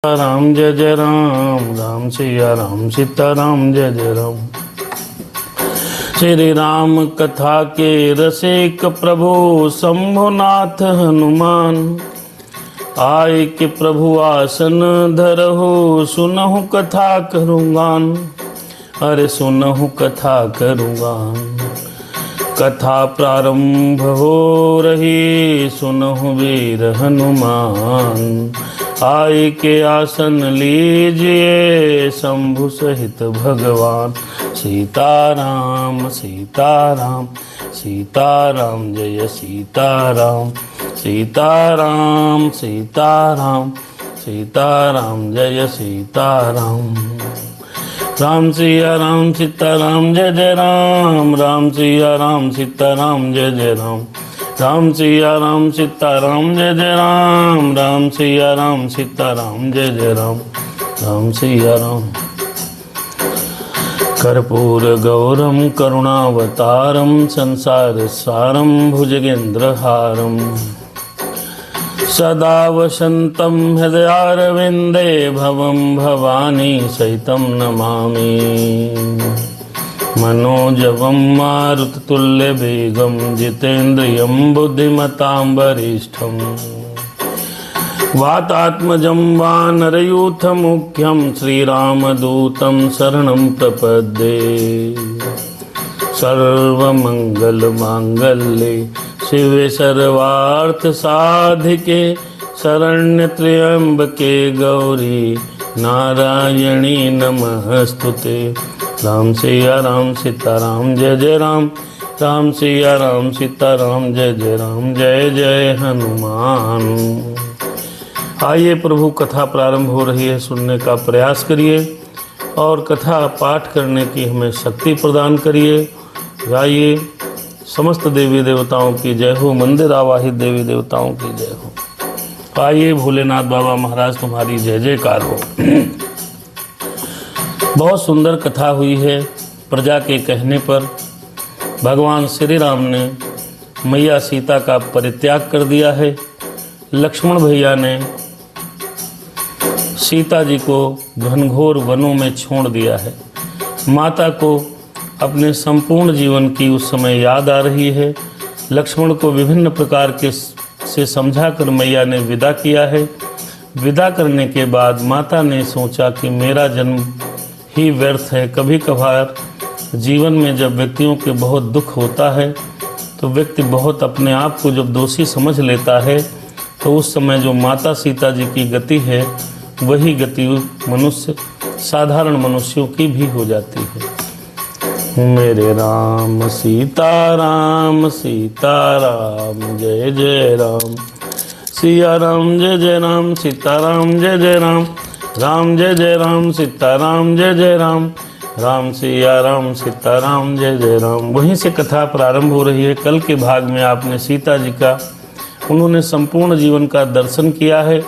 राम जय जय राम, राम सिया राम सीताराम जय जय राम। श्री राम कथा के रसिक प्रभु शंभुनाथ हनुमान, आए के प्रभु आसन धरहु, सुनहु कथा करूँगान। अरे सुनहु कथा करूँगान। कथा प्रारंभ हो रही, सुनहु वीर हनुमान। आए के आसन लीजिए, शंभु सहित भगवान। सीताराम सीताराम सीताराम जय सीताराम। सीताराम सीताराम सीताराम जय सीताराम। राम सिया राम सीताराम जय जय राम। राम सिया राम सीताराम जय जय राम। राम सिया राम सीताराम जय जय राम। राम सिया राम सीताराम जय जय राम। राम सिया राम। कर्पूर गौरम करुणावतारम, संसार सारम भुजगेंद्रहारम। सदा वसंतम हृदयारविंदे, भवम भवानी सहितं नमामि। मनोजवं मारुततुल्यवेगं, जितेन्द्रियं बुद्धिमतां वरिष्ठं। वातात्मजं वानरयूथमुख्यं, श्रीरामदूतं शरणं प्रपद्ये। सर्वमंगलमांगल्ये शिवे सर्वार्थसाधिके, शरण्यत्र्यंबके गौरी नारायणी नमस्तुते। राम सिया राम सीताराम जय जय राम। राम सिया राम सीताराम जय जय राम। जय जय हनुमान। आइए प्रभु कथा प्रारंभ हो रही है, सुनने का प्रयास करिए और कथा पाठ करने की हमें शक्ति प्रदान करिए। गाइए समस्त देवी देवताओं की जय हो, मंदिर आवाहित देवी देवताओं की जय हो। आइए भोलेनाथ बाबा महाराज तुम्हारी जय जयकार हो। बहुत सुंदर कथा हुई है। प्रजा के कहने पर भगवान श्री राम ने मैया सीता का परित्याग कर दिया है। लक्ष्मण भैया ने सीता जी को घनघोर वनों में छोड़ दिया है। माता को अपने संपूर्ण जीवन की उस समय याद आ रही है। लक्ष्मण को विभिन्न प्रकार के से समझाकर मैया ने विदा किया है। विदा करने के बाद माता ने सोचा कि मेरा जन्म ही व्यर्थ है। कभी कभार जीवन में जब व्यक्तियों के बहुत दुख होता है तो व्यक्ति बहुत अपने आप को जब दोषी समझ लेता है, तो उस समय जो माता सीता जी की गति है वही गति मनुष्य साधारण मनुष्यों की भी हो जाती है। मेरे राम सीताराम सीताराम जय जय राम। सिया राम जय जय राम सीताराम जय जय राम। राम जय जय राम सीताराम जय जय राम। राम सिया राम सीताराम जय जय राम। वहीं से कथा प्रारंभ हो रही है। कल के भाग में आपने सीता जी का उन्होंने संपूर्ण जीवन का दर्शन किया है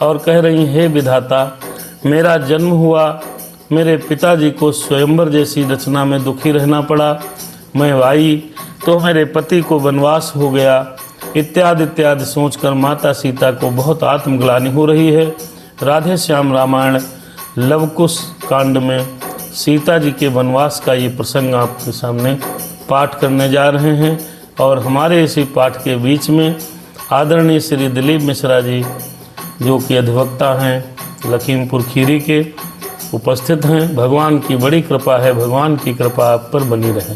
और कह रही हे विधाता, मेरा जन्म हुआ, मेरे पिताजी को स्वयंवर जैसी रचना में दुखी रहना पड़ा, मैं आई तो मेरे पति को वनवास हो गया, इत्यादि इत्यादि सोचकर माता सीता को बहुत आत्मग्लानि हो रही है। राधे श्याम रामायण लवकुश कांड में सीता जी के वनवास का ये प्रसंग आपके सामने पाठ करने जा रहे हैं। और हमारे इसी पाठ के बीच में आदरणीय श्री दिलीप मिश्रा जी, जो कि अधिवक्ता हैं लखीमपुर खीरी के, उपस्थित हैं। भगवान की बड़ी कृपा है, भगवान की कृपा आप पर बनी रहे।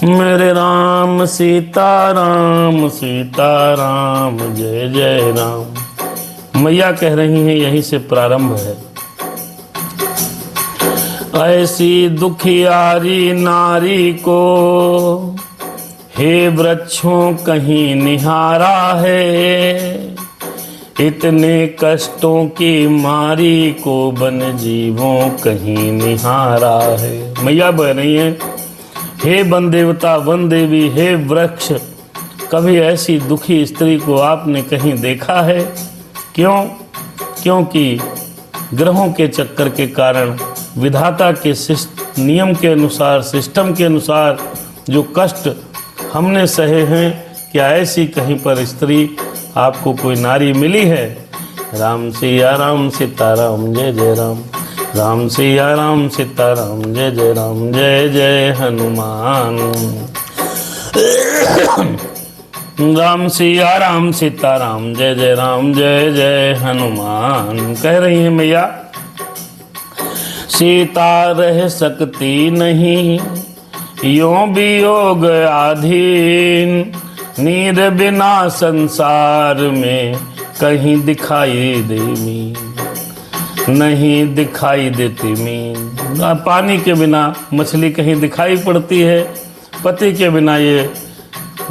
मेरे राम सीताराम सीताराम जय जय राम। मैया कह रही हैं, यहीं से प्रारंभ है। ऐसी दुखियारी नारी को हे वृक्षों कहीं निहारा है, इतने कष्टों की मारी को वन जीवों कहीं निहारा है। मैया बह रही है, हे वन देवता वन देवी, हे वृक्ष, कभी ऐसी दुखी स्त्री को आपने कहीं देखा है? क्यों? क्योंकि ग्रहों के चक्कर के कारण विधाता के नियम के अनुसार, सिस्टम के अनुसार जो कष्ट हमने सहे हैं, क्या ऐसी कहीं पर स्त्री आपको कोई नारी मिली है? राम सिया राम सीताराम जय जय राम, राम सिया राम सीताराम जय जय राम, जय जय हनुमान। राम सिया राम सीताराम जय जय राम, जय जय हनुमान। कह रही है मैया, सीता रह सकती नहीं यों वियोग आधीन, नीर बिना संसार में कहीं दिखाई दे मीन, नहीं दिखाई देती मीन। पानी के बिना मछली कहीं दिखाई पड़ती है, पति के बिना ये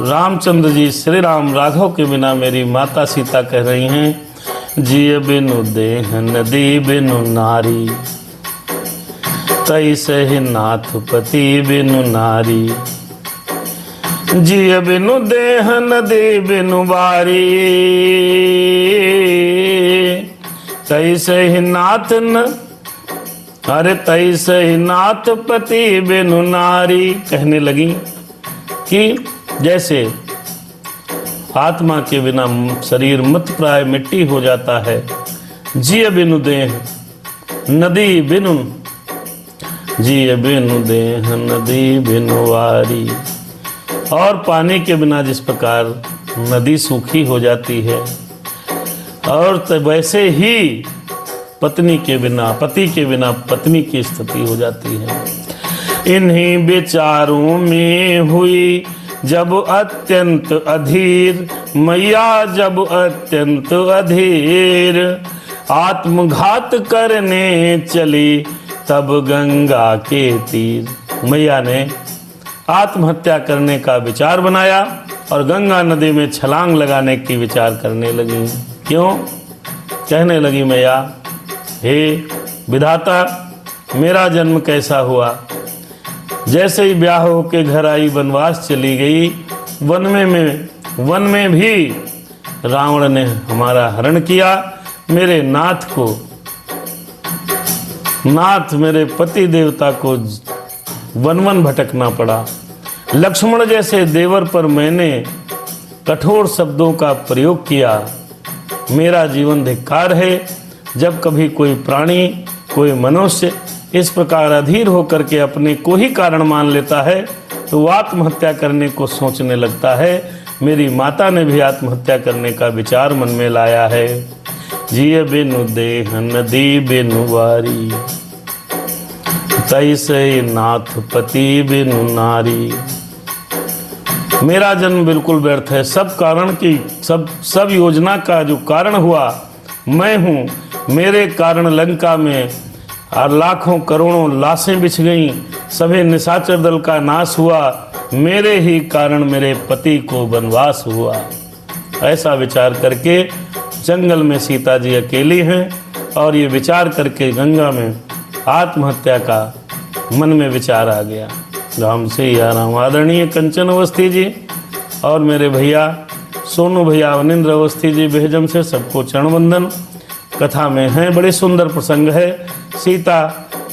रामचंद्र जी श्री राम राघव के बिना मेरी माता सीता कह रही हैं, जिय बिनु देह नदी बिनु नारी, तैसे ही नाथ पति बिनु नारी, जिय बिनु देह नदी बिनु बारी, तैसे ही नाथ न अरे तैसे ही नाथ पति बिनु नारी। कहने लगी कि जैसे आत्मा के बिना शरीर मत प्राय मिट्टी हो जाता है, जिय बिनु देह नदी बिनु, जिय बिनु देह नदी बिनु वारी। और पानी के बिना जिस प्रकार नदी सूखी हो जाती है, और तो वैसे ही पत्नी के बिना पति के बिना पत्नी की स्थिति हो जाती है। इन्हीं विचारों में हुई जब अत्यंत अधीर, मैया जब अत्यंत अधीर, आत्मघात करने चली तब गंगा के तीर। मैया ने आत्महत्या करने का विचार बनाया और गंगा नदी में छलांग लगाने की विचार करने लगी। क्यों? कहने लगी मैया, हे विधाता, मेरा जन्म कैसा हुआ? जैसे ही ब्याह होके घर आई, वनवास चली गई, वन में भी रावण ने हमारा हरण किया। मेरे नाथ मेरे पति देवता को वन भटकना पड़ा। लक्ष्मण जैसे देवर पर मैंने कठोर शब्दों का प्रयोग किया। मेरा जीवन धिक्कार है। जब कभी कोई प्राणी, कोई मनुष्य इस प्रकार अधीर होकर के अपने को ही कारण मान लेता है तो वो आत्महत्या करने को सोचने लगता है। मेरी माता ने भी आत्महत्या करने का विचार मन में लाया है। जिय बिनु देह नदी बिनु वारी, तैसे नाथ पति बिनु नारी। मेरा जन्म बिल्कुल व्यर्थ है। सब कारण की सब योजना का जो कारण हुआ मैं हूँ। मेरे कारण लंका में और लाखों करोड़ों लाशें बिछ गईं, सभी निशाचर दल का नाश हुआ। मेरे ही कारण मेरे पति को वनवास हुआ। ऐसा विचार करके जंगल में सीता जी अकेली हैं और ये विचार करके गंगा में आत्महत्या का मन में विचार आ गया। राम सिया राम। आदरणीय कंचन अवस्थी जी और मेरे भैया सोनू भैया अवनिंद्र अवस्थी जी बेहजम से सबको चरण वंदन। कथा में है, बड़े सुंदर प्रसंग है। सीता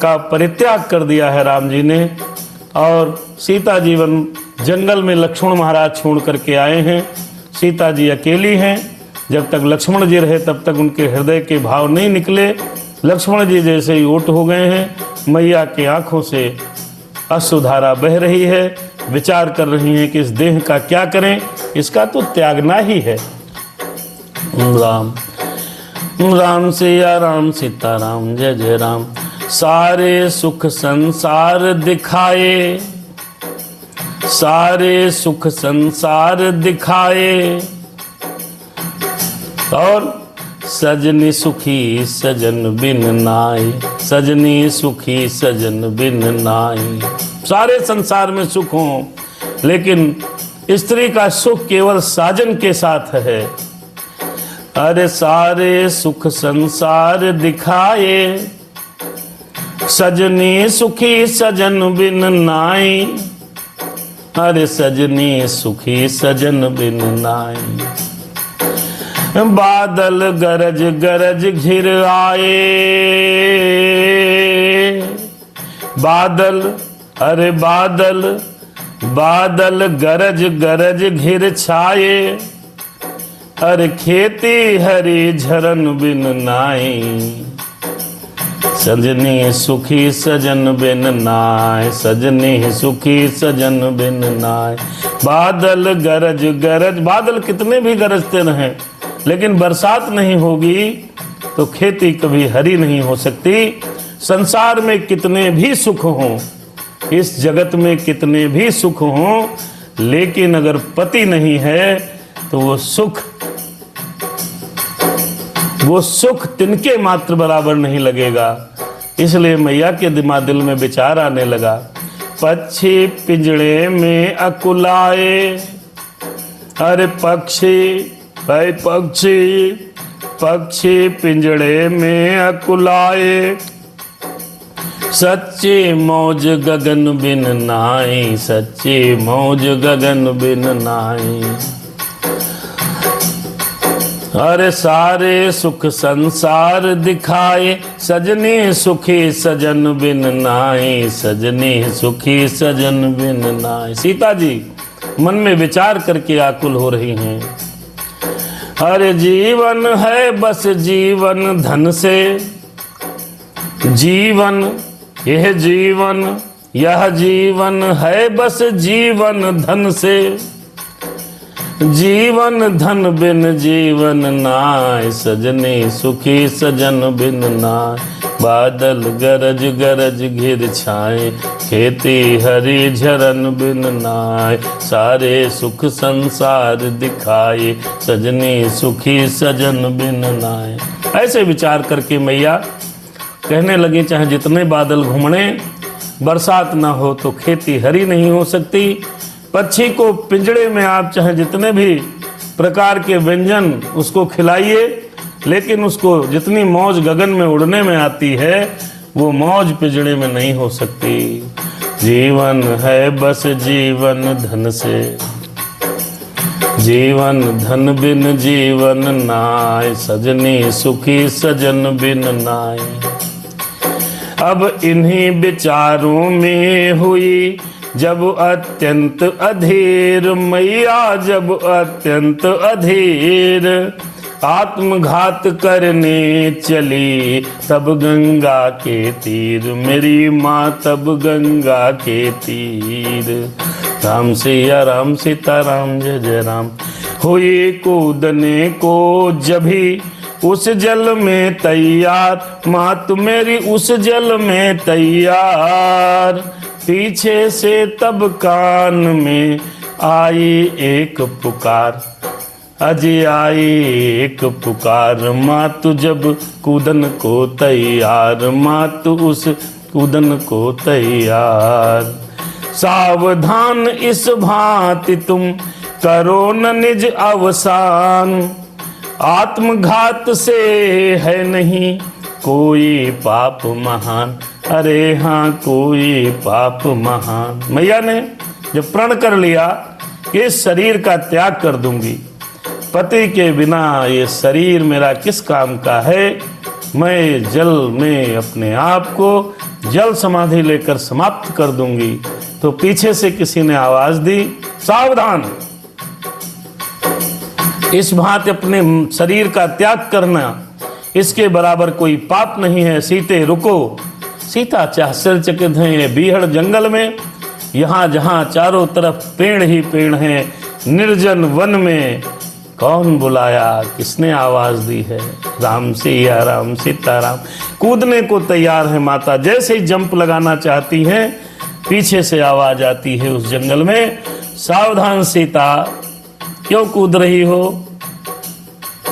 का परित्याग कर दिया है राम जी ने और सीता जीवन जंगल में लक्ष्मण महाराज छोड़ करके आए हैं। सीता जी अकेली हैं। जब तक लक्ष्मण जी रहे तब तक उनके हृदय के भाव नहीं निकले। लक्ष्मण जी जैसे ही ओट हो गए हैं। मैया की आंखों से अश्रुधारा बह रही है। विचार कर रही हैं कि इस देह का क्या करें, इसका तो त्यागना ही है। राम राम सिया राम सीताराम जय जय राम। सारे सुख संसार दिखाए, सारे सुख संसार दिखाए, और सजनी सुखी सजन बिन नाई, सजनी सुखी सजन बिन नाई। सारे संसार में सुख हो लेकिन स्त्री का सुख केवल साजन के साथ है। अरे सारे सुख संसार दिखाए, सजनी सुखी सजन बिन नाई। अरे सजनी सुखी सजन बिन नाई। बादल गरज गरज घिर आए, बादल अरे बादल बादल गरज गरज घिर छाए। अरे खेती हरी झरन बिन नाई, सजनी सुखी सजन बिन नाय, सजनी सुखी सजन बिन नाय। बादल गरज गरज, बादल कितने भी गरजते रहें लेकिन बरसात नहीं होगी तो खेती कभी हरी नहीं हो सकती। संसार में कितने भी सुख हों, इस जगत में कितने भी सुख हों, लेकिन अगर पति नहीं है तो वो सुख तिनके मात्र बराबर नहीं लगेगा। इसलिए मैया के दिल में विचार आने लगा, पक्षी पिंजड़े में अकुलाए, अरे पक्षी भाई पक्षी, पक्षी पिंजड़े में अकुलाए, सच्ची मौज गगन बिन नाई, सच्ची मौज गगन बिन नाई। अरे सारे सुख संसार दिखाए, सजनी सुखी सजन बिन नाई, सजनी सुखी सजन बिन नाई। सीता जी मन में विचार करके आकुल हो रही हैं। अरे जीवन है बस जीवन धन से, जीवन यह जीवन है बस जीवन धन से, जीवन धन बिन जीवन नाय, सजनी सुखी सजन बिन नाय। बादल गरज गरज घिर छाए, खेती हरी झरन बिन नाय, सारे सुख संसार दिखाए, सजनी सुखी सजन बिन नाय। ऐसे विचार करके मैया कहने लगी, चाहे जितने बादल घूमने, बरसात ना हो तो खेती हरी नहीं हो सकती। पक्षी को पिंजड़े में आप चाहे जितने भी प्रकार के व्यंजन उसको खिलाइए, लेकिन उसको जितनी मौज गगन में उड़ने में आती है वो मौज पिंजड़े में नहीं हो सकती। जीवन है बस जीवन धन से, जीवन धन बिन जीवन नाय, सजनी सुखी सजन बिन नाय। अब इन्हीं विचारों में हुई जब अत्यंत अधीर मैया, जब अत्यंत अधीर, आत्मघात करने चली तब गंगा के तीर, मेरी माँ तब गंगा के तीर। राम सिया राम सीता राम जय जय राम। हुई कूदने को जभी उस जल में तैयार, माँ तू मेरी उस जल में तैयार। पीछे से तब कान में आई एक पुकार, अजी आई एक पुकार, माँ तू जब कूदन को तैयार, माँ तू उस कूदन को तैयार। सावधान इस भांति तुम करो न निज अवसान, आत्मघात से है नहीं कोई पाप महान, अरे हाँ कोई पाप महान। मैया ने जब प्रण कर लिया कि इस शरीर का त्याग कर दूंगी, पति के बिना ये शरीर मेरा किस काम का है, मैं जल में अपने आप को जल समाधि लेकर समाप्त कर दूंगी, तो पीछे से किसी ने आवाज दी, सावधान, इस भांति अपने शरीर का त्याग करना, इसके बराबर कोई पाप नहीं है। सीते रुको। सीता आश्चर्यचकित हैं, बीहड़ जंगल में, यहाँ जहाँ चारों तरफ पेड़ ही पेड़ हैं, निर्जन वन में कौन बुलाया, किसने आवाज दी है? राम सिया राम सीता राम। कूदने को तैयार है माता, जैसे ही जंप लगाना चाहती हैं पीछे से आवाज आती है उस जंगल में, सावधान सीता, क्यों कूद रही हो?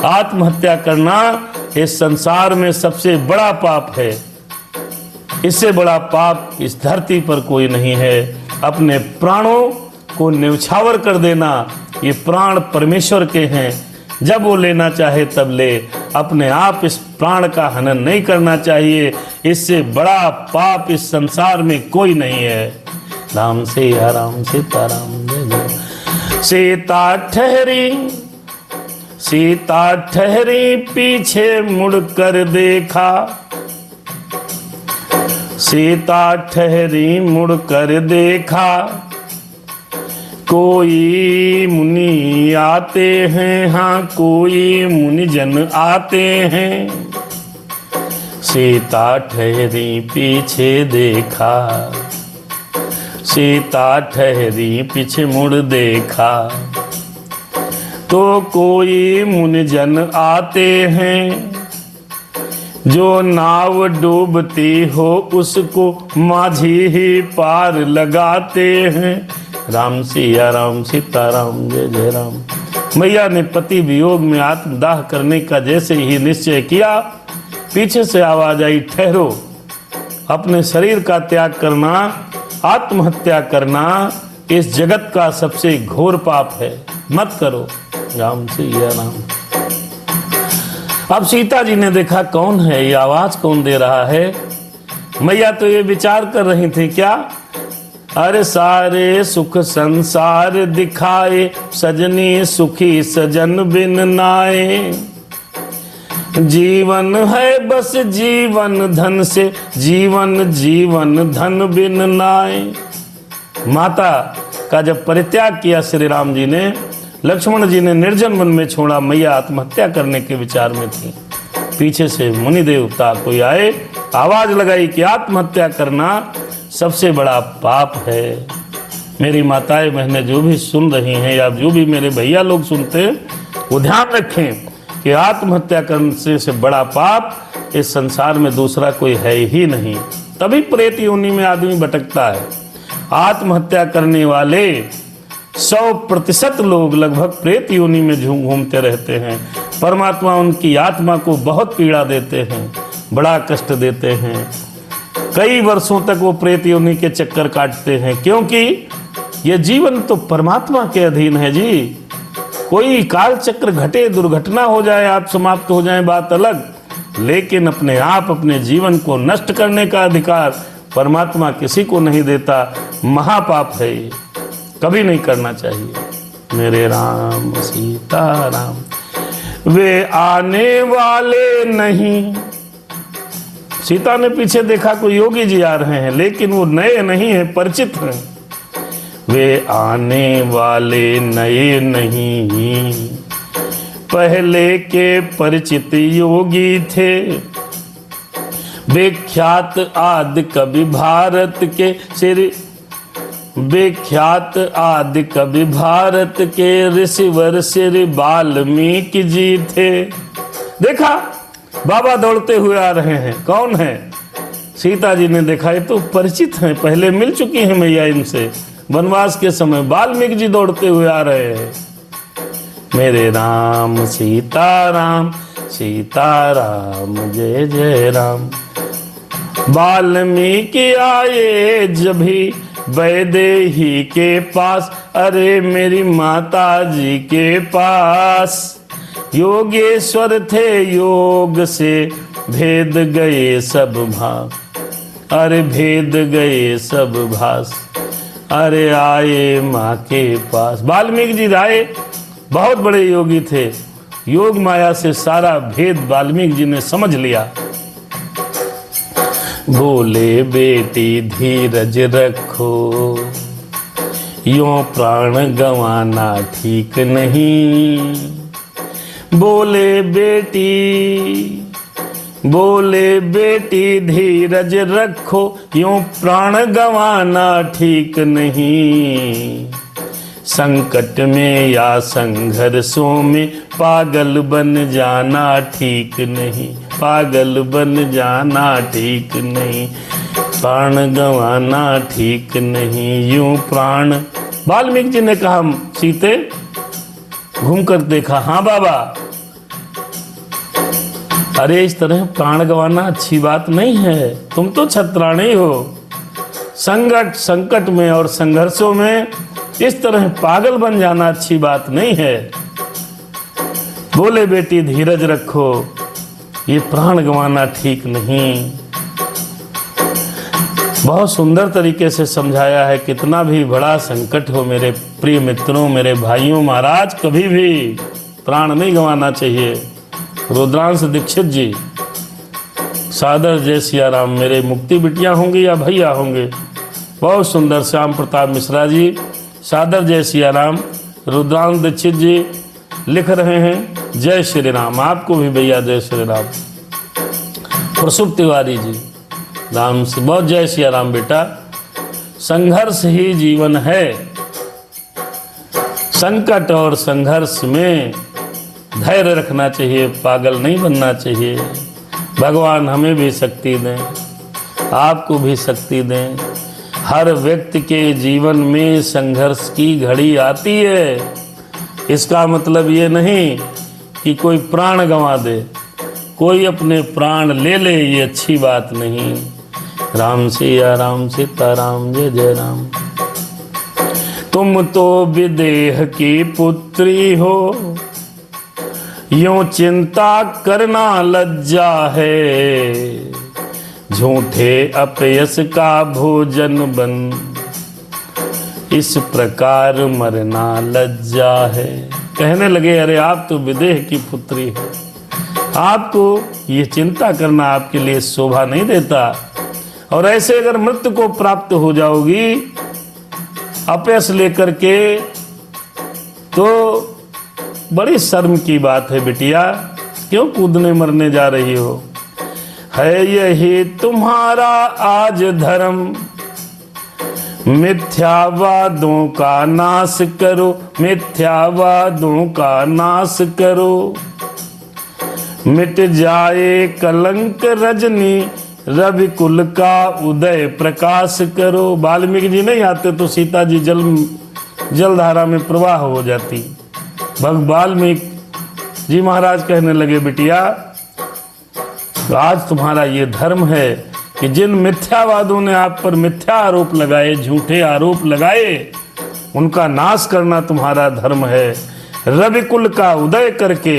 आत्महत्या करना इस संसार में सबसे बड़ा पाप है, इससे बड़ा पाप इस धरती पर कोई नहीं है। अपने प्राणों को न्यौछावर कर देना, ये प्राण परमेश्वर के हैं, जब वो लेना चाहे तब ले, अपने आप इस प्राण का हनन नहीं करना चाहिए, इससे बड़ा पाप इस संसार में कोई नहीं है। राम सिया राम सीता राम जय जय। सीता ठहरी, सीता ठहरी, पीछे मुड़ कर देखा, सीता ठहरी मुड़ कर देखा, कोई मुनि आते हैं, हाँ कोई मुनि जन आते हैं। सीता ठहरी पीछे देखा, सीता ठहरी पीछे मुड़ देखा, तो कोई मुनि जन आते हैं। जो नाव डूबती हो उसको माझी ही पार लगाते हैं। राम सिया राम, सीता राम, जय जय राम। मैया ने पति वियोग में आत्मदाह करने का जैसे ही निश्चय किया, पीछे से आवाज आई, ठहरो, अपने शरीर का त्याग करना, आत्महत्या करना इस जगत का सबसे घोर पाप है, मत करो। राम सिया राम। अब सीता जी ने देखा कौन है ये, आवाज कौन दे रहा है। मैया तो ये विचार कर रही थी क्या, अरे सारे सुख संसार दिखाए, सजनी सुखी सजन बिन नाए। जीवन है बस जीवन धन से, जीवन जीवन धन बिन नाए। माता का जब परित्याग किया श्री राम जी ने, लक्ष्मण जी ने निर्जन वन में छोड़ा, मैया आत्महत्या करने के विचार में थी। पीछे से मुनि देवता कोई आए, आवाज लगाई कि आत्महत्या करना सबसे बड़ा पाप है। मेरी माताएं बहनें जो भी सुन रही हैं या जो भी मेरे भैया लोग सुनते हैं, वो ध्यान रखें कि आत्महत्या करने से बड़ा पाप इस संसार में दूसरा कोई है ही नहीं। तभी प्रेत योनि में आदमी भटकता है। आत्महत्या करने वाले 100% लोग लगभग प्रेत योनि में घूमते रहते हैं। परमात्मा उनकी आत्मा को बहुत पीड़ा देते हैं, बड़ा कष्ट देते हैं। कई वर्षों तक वो प्रेत योनि के चक्कर काटते हैं, क्योंकि ये जीवन तो परमात्मा के अधीन है जी। कोई काल चक्र घटे, दुर्घटना हो जाए, आप समाप्त हो जाए, बात अलग, लेकिन अपने आप अपने जीवन को नष्ट करने का अधिकार परमात्मा किसी को नहीं देता। महापाप है ये, कभी नहीं करना चाहिए। मेरे राम सीता राम, वे आने वाले नहीं। सीता ने पीछे देखा कोई योगी जी आ रहे हैं, लेकिन वो नए नहीं हैं, परिचित हैं। वे आने वाले नए नहीं, पहले के परिचित योगी थे। विख्यात आदि कवि भारत के श्री, विख्यात आदि कवि भारत के ऋषिवर श्री वाल्मीकि जी थे। देखा बाबा दौड़ते हुए आ रहे हैं, कौन है? सीता जी ने देखा ये तो परिचित हैं, पहले मिल चुकी हैं मैया इनसे वनवास के समय। वाल्मीकि जी दौड़ते हुए आ रहे हैं। मेरे राम सीता राम, सीता राम, जय जय राम। वाल्मीकि आए जभी वैदेही के पास, अरे मेरी माता जी के पास। योगेश्वर थे योग से भेद गए सब भास, अरे भेद गए सब भास। अरे आए माँ के पास। वाल्मीकि जी आए, बहुत बड़े योगी थे, योग माया से सारा भेद वाल्मीकि जी ने समझ लिया। बोले बेटी धीरज रखो, यूं प्राण गंवाना ठीक नहीं। बोले बेटी धीरज रखो, यूं प्राण गंवाना ठीक नहीं। संकट में या संघर्षों में पागल बन जाना ठीक नहीं, पागल बन जाना ठीक नहीं। प्राण गंवाना ठीक नहीं, यूं प्राण। वाल्मीकि जी ने कहा, सीते घूमकर देखा, हाँ बाबा, अरे इस तरह प्राण गंवाना अच्छी बात नहीं है। तुम तो छत्राणी हो, संकट में और संघर्षों में इस तरह पागल बन जाना अच्छी बात नहीं है। बोले बेटी धीरज रखो, ये प्राण गंवाना ठीक नहीं। बहुत सुंदर तरीके से समझाया है। कितना भी बड़ा संकट हो मेरे प्रिय मित्रों, मेरे भाइयों, महाराज कभी भी प्राण नहीं गंवाना चाहिए। रुद्रांश दीक्षित जी, सादर जय सिया राम। मेरे मुक्ति बिटिया होंगी या भैया होंगे, बहुत सुंदर। श्याम प्रताप मिश्रा जी, सादर जय सिया राम। रुद्रांश दीक्षित जी लिख रहे हैं जय श्री राम। आपको भी भैया जय श्री राम। प्रसुप तिवारी जी राम से बहुत जय सिया राम। बेटा संघर्ष ही जीवन है, संकट और संघर्ष में धैर्य रखना चाहिए, पागल नहीं बनना चाहिए। भगवान हमें भी शक्ति दें, आपको भी शक्ति दें। हर व्यक्ति के जीवन में संघर्ष की घड़ी आती है। इसका मतलब ये नहीं कि कोई प्राण गंवा दे, कोई अपने प्राण ले ले, ये अच्छी बात नहीं। राम सिया राम सीताराम जय जय राम। तुम तो विदेह की पुत्री हो, यूं चिंता करना लज्जा है। झूठे अपयस का भोजन बन, इस प्रकार मरना लज्जा है। कहने लगे अरे आप तो विदेह की पुत्री हो, आपको ये चिंता करना आपके लिए शोभा नहीं देता। और ऐसे अगर मृत्यु को प्राप्त हो जाओगी अपयस लेकर के, तो बड़ी शर्म की बात है बिटिया। क्यों कूदने मरने जा रही हो? है यही तुम्हारा आज धर्म, मिथ्यावादों का नाश करो, मिथ्यावादों का नाश करो। मिट जाए कलंक रजनी, रवि कुल का उदय प्रकाश करो। वाल्मीकि जी नहीं आते तो सीता जी जलधारा में प्रवाह हो जाती। वाल्मीकि जी महाराज कहने लगे बिटिया आज तुम्हारा ये धर्म है कि जिन मिथ्यावादों ने आप पर मिथ्या आरोप लगाए, झूठे आरोप लगाए, उनका नाश करना तुम्हारा धर्म है। रवि कुल का उदय करके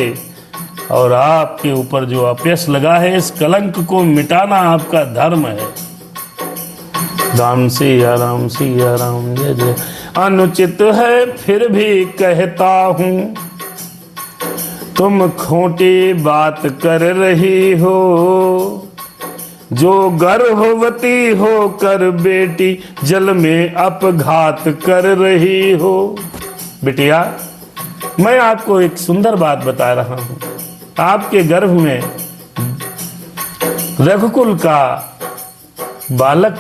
और आपके ऊपर जो अपयश लगा है, इस कलंक को मिटाना आपका धर्म है। राम सिया राम जय जय। अनुचित है फिर भी कहता हूँ, तुम खोटी बात कर रही हो। जो गर्भवती होकर बेटी जल में अपघात कर रही हो। बिटिया मैं आपको एक सुंदर बात बता रहा हूँ। आपके गर्भ में रघुकुल का बालक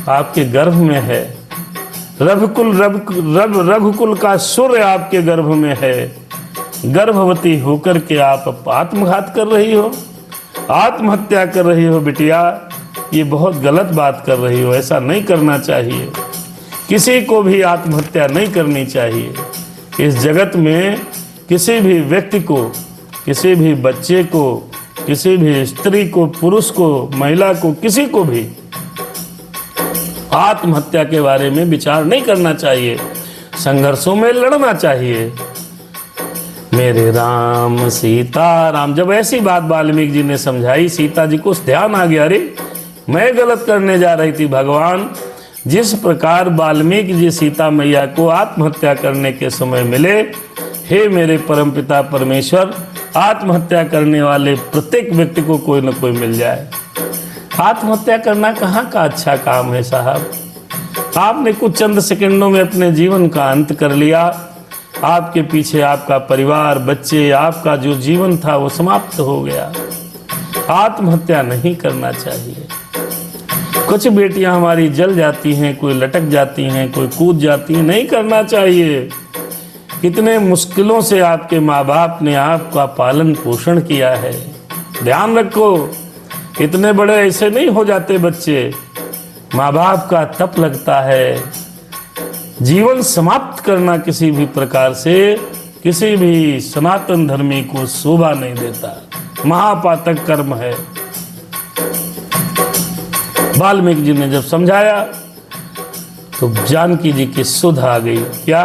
आपके गर्भ में है। रघुकुल का सूर्य आपके गर्भ में है। गर्भवती होकर के आप आत्मघात कर रही हो, आत्महत्या कर रही हो। बिटिया ये बहुत गलत बात कर रही हो, ऐसा नहीं करना चाहिए। किसी को भी आत्महत्या नहीं करनी चाहिए। इस जगत में किसी भी व्यक्ति को, किसी भी बच्चे को, किसी भी स्त्री को, पुरुष को, महिला को, किसी को भी आत्महत्या के बारे में विचार नहीं करना चाहिए। संघर्षों में लड़ना चाहिए। मेरे राम सीता राम। जब ऐसी बात वाल्मीकि जी ने समझाई, सीता जी को ध्यान आ गया, अरे मैं गलत करने जा रही थी। भगवान जिस प्रकार वाल्मीकि जी सीता मैया को आत्महत्या करने के समय मिले, हे मेरे परमपिता परमेश्वर, आत्महत्या करने वाले प्रत्येक व्यक्ति को कोई न कोई मिल जाए। आत्महत्या करना कहाँ का अच्छा काम है साहब। आपने कुछ चंद सेकंडों में अपने जीवन का अंत कर लिया। आपके पीछे आपका परिवार, बच्चे, आपका जो जीवन था वो समाप्त हो गया। आत्महत्या नहीं करना चाहिए। कुछ बेटियां हमारी जल जाती हैं, कोई लटक जाती हैं, कोई कूद जाती हैं, नहीं करना चाहिए। कितने मुश्किलों से आपके माँ बाप ने आपका पालन पोषण किया है। ध्यान रखो, इतने बड़े ऐसे नहीं हो जाते बच्चे। माँ बाप का तप लगता है। जीवन समाप्त करना किसी भी प्रकार से किसी भी सनातन धर्मी को शोभा नहीं देता, महापातक कर्म है। वाल्मीकि जी ने जब समझाया तो जानकी जी की सुध आ गई। क्या?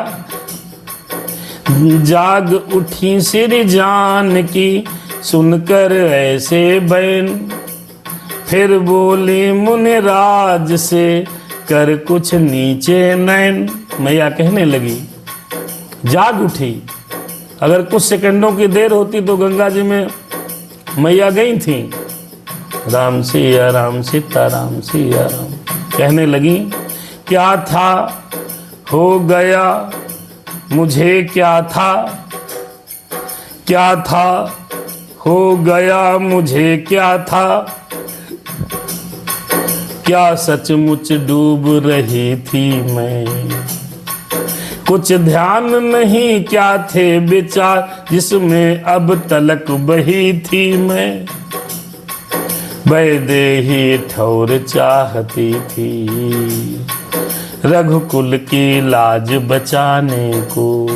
जाग उठी सिर जानकी सुनकर ऐसे बैन, फिर बोली मुनिराज से कर कुछ नीचे नैन। मैया कहने लगी, जाग उठी। अगर कुछ सेकंडों की देर होती तो गंगा जी में मैया गई थी। राम सिया राम सीताराम सिया राम कहने लगी। क्या था हो गया मुझे क्या था, हो गया मुझे क्या था, क्या सचमुच डूब रही थी मैं, कुछ ध्यान नहीं क्या थे विचार जिसमें अब तलक बही थी मैं, वैदेही ठौर चाहती थी रघुकुल की लाज बचाने को,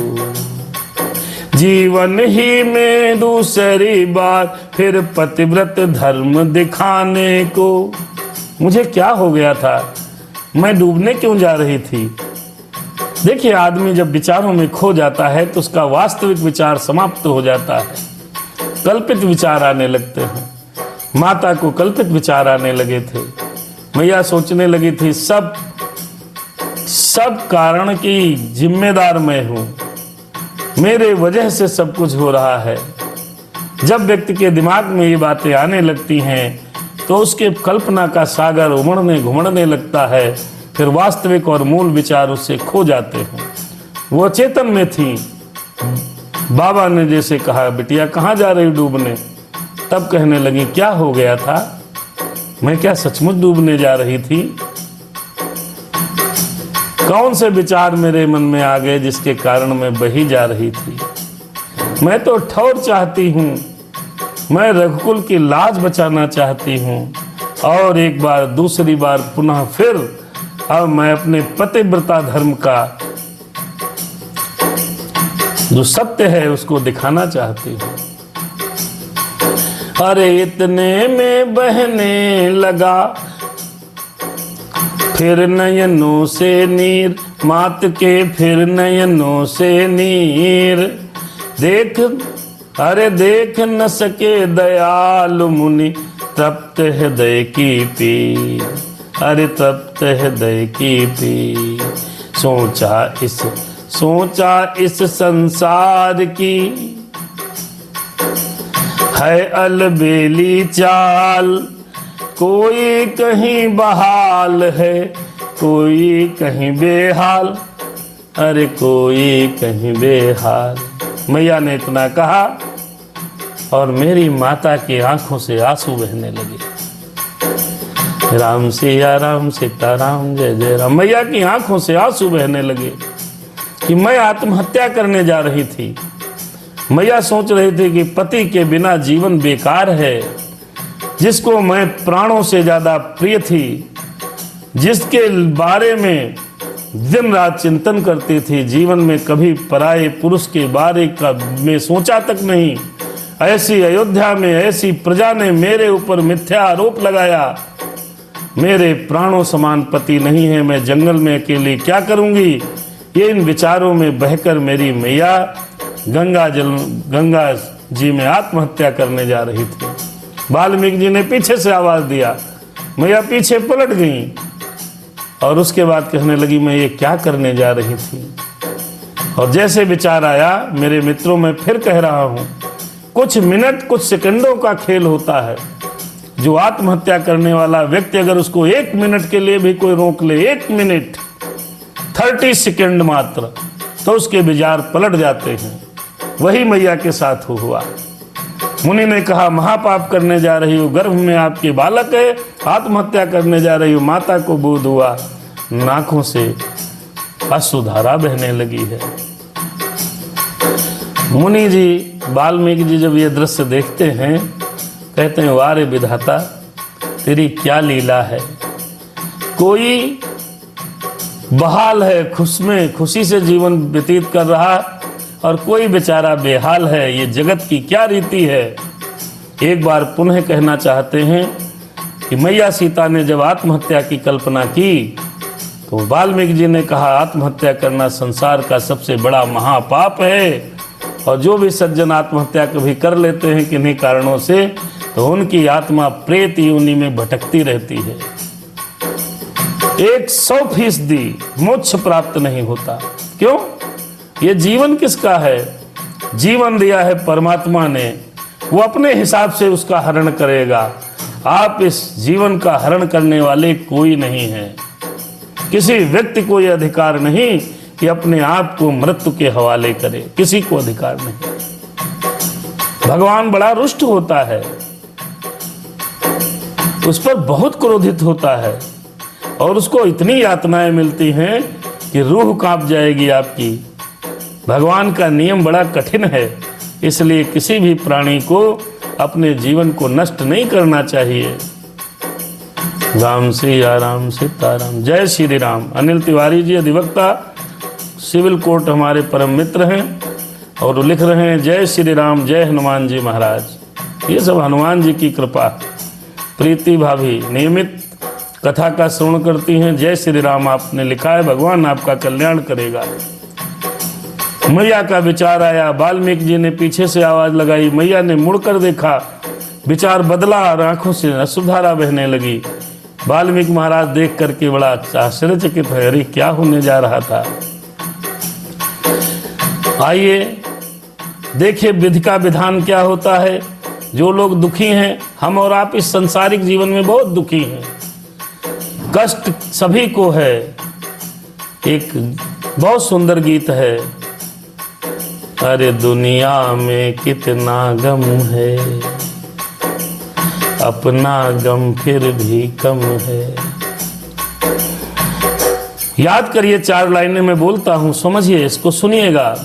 जीवन ही में दूसरी बार फिर पतिव्रत धर्म दिखाने को। मुझे क्या हो गया था, मैं डूबने क्यों जा रही थी। देखिए, आदमी जब विचारों में खो जाता है तो उसका वास्तविक विचार समाप्त हो जाता है, कल्पित विचार आने लगते हैं। माता को कल्पित विचार आने लगे थे। मैया सोचने लगी थी सब कारण की जिम्मेदार मैं हूं, मेरे वजह से सब कुछ हो रहा है। जब व्यक्ति के दिमाग में ये बातें आने लगती हैं तो उसके कल्पना का सागर उमड़ने घुमड़ने लगता है, फिर वास्तविक और मूल विचार उससे खो जाते हैं। वो चेतन में थी। बाबा ने जैसे कहा, बिटिया कहाँ जा रही डूबने, तब कहने लगी क्या हो गया था, मैं क्या सचमुच डूबने जा रही थी। कौन से विचार मेरे मन में आ गए जिसके कारण मैं बही जा रही थी। मैं तो ठौर चाहती हूँ, मैं रघुकुल की लाज बचाना चाहती हूँ, और एक बार दूसरी बार पुनः फिर अब मैं अपने पतिव्रता धर्म का जो सत्य है उसको दिखाना चाहती हूँ। अरे इतने में बहने लगा फिर नयनों से नीर, मात के फिर नयनों से नीर, देख अरे देख न सके दयालु मुनि तप्त हृदय की पीर, अरे तप्त हृदय की पीर। सोचा इस संसार की है अलबेली चाल, कोई कहीं बहाल है कोई कहीं बेहाल, अरे कोई कहीं बेहाल। मैया ने इतना कहा और मेरी माता की आंखों से आंसू बहने लगे। राम सिया राम सीताराम जय जय राम। मैया की आंखों से आंसू बहने लगे कि मैं आत्महत्या करने जा रही थी। मैया सोच रही थी कि पति के बिना जीवन बेकार है, जिसको मैं प्राणों से ज्यादा प्रिय थी, जिसके बारे में दिन रात चिंतन करती थी, जीवन में कभी पराये पुरुष के बारे का में सोचा तक नहीं। ऐसी अयोध्या में ऐसी प्रजा ने मेरे ऊपर मिथ्या आरोप लगाया, मेरे प्राणों समान पति नहीं है, मैं जंगल में अकेली क्या करूंगी। ये इन विचारों में बहकर मेरी मैया गंगा जी में आत्महत्या करने जा रही थी। वाल्मीकि जी ने पीछे से आवाज दिया, मैया पीछे पलट गई और उसके बाद कहने लगी मैं ये क्या करने जा रही थी। और जैसे विचार आया, मेरे मित्रों में फिर कह रहा हूं, कुछ मिनट कुछ सेकंडों का खेल होता है। जो आत्महत्या करने वाला व्यक्ति अगर उसको 1 मिनट के लिए भी कोई रोक ले, 1 मिनट 30 सेकंड मात्र, तो उसके विचार पलट जाते हैं। वही मैया के साथ हुआ। मुनि ने कहा महापाप करने जा रही हूँ, गर्भ में आपके बालक है, आत्महत्या करने जा रही हूँ। माता को बोध हुआ, नाकों से अश्रुधारा बहने लगी है। मुनि जी, वाल्मीकि जी जब ये दृश्य देखते हैं, कहते हैं वारे विधाता तेरी क्या लीला है। कोई बहाल है, खुशी से जीवन व्यतीत कर रहा, और कोई बेचारा बेहाल है। ये जगत की क्या रीति है। एक बार पुनः कहना चाहते हैं कि मैया सीता ने जब आत्महत्या की कल्पना की तो वाल्मीकि जी ने कहा आत्महत्या करना संसार का सबसे बड़ा महापाप है, और जो भी सज्जन आत्महत्या कभी कर लेते हैं किन्हीं कारणों से, तो उनकी आत्मा प्रेत योनि में भटकती रहती है। 100% मोक्ष प्राप्त नहीं होता। क्यों? ये जीवन किसका है? जीवन दिया है परमात्मा ने, वो अपने हिसाब से उसका हरण करेगा। आप इस जीवन का हरण करने वाले कोई नहीं है। किसी व्यक्ति को यह अधिकार नहीं कि अपने आप को मृत्यु के हवाले करे, किसी को अधिकार नहीं। भगवान बड़ा रुष्ट होता है, उस पर बहुत क्रोधित होता है और उसको इतनी यातनाएं मिलती हैं कि रूह कांप जाएगी आपकी। भगवान का नियम बड़ा कठिन है, इसलिए किसी भी प्राणी को अपने जीवन को नष्ट नहीं करना चाहिए। राम सिया राम सीताराम, जय श्री राम। अनिल तिवारी जी अधिवक्ता, सिविल कोर्ट हमारे परम मित्र हैं और लिख रहे हैं जय श्री राम, जय हनुमान जी महाराज। ये सब हनुमान जी की कृपा। प्रीति भाभी नियमित कथा का श्रवण करती हैं, जय श्री राम आपने लिखा है, भगवान आपका कल्याण करेगा। मैया का विचार आया, वाल्मीकि जी ने पीछे से आवाज लगाई, मैया ने मुड़कर देखा, विचार बदला और आंखों से अश्रुधारा बहने लगी। वाल्मीकि महाराज देख करके बड़ा आश्चर्यचकित है, अरे क्या होने जा रहा था। आइए देखिए विधि का विधान क्या होता है। जो लोग दुखी हैं, हम और आप इस संसारिक जीवन में बहुत दुखी हैं, कष्ट सभी को है। एक बहुत सुंदर गीत है, अरे दुनिया में कितना गम है, अपना गम फिर भी कम है। याद करिए, 4 लाइनें मैं बोलता हूं, समझिए, इसको सुनिएगा।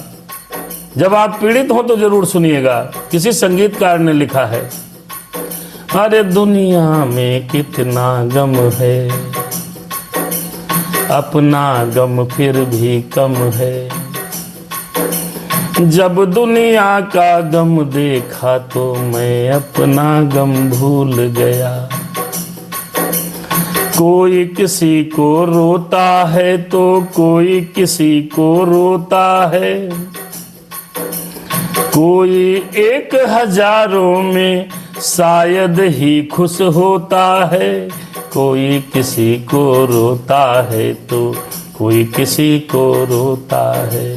जब आप पीड़ित हो तो जरूर सुनिएगा। किसी संगीतकार ने लिखा है, अरे दुनिया में कितना गम है, अपना गम फिर भी कम है। जब दुनिया का गम देखा तो मैं अपना गम भूल गया। कोई किसी को रोता है तो कोई किसी को रोता है, कोई 1000 में शायद ही खुश होता है। कोई किसी को रोता है तो कोई किसी को रोता है।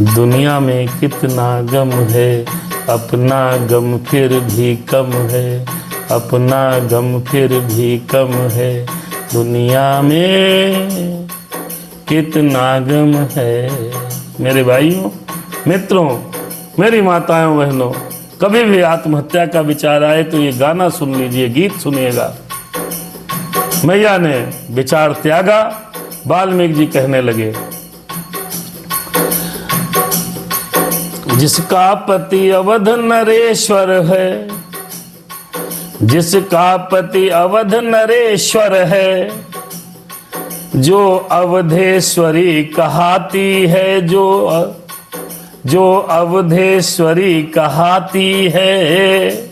दुनिया में कितना गम है, अपना गम फिर भी कम है, अपना गम फिर भी कम है। दुनिया में कितना गम है। मेरे भाइयों, मित्रों, मेरी माताओं बहनों, कभी भी आत्महत्या का विचार आए तो ये गाना सुन लीजिए, गीत सुनिएगा। मैया ने विचार त्यागा, वाल्मीकि जी कहने लगे, जिसका पति अवध नरेश्वर है, जिसका पति अवध नरेश्वर है, जो अवधेश्वरी कहाती है, जो अवधेश्वरी कहाती है,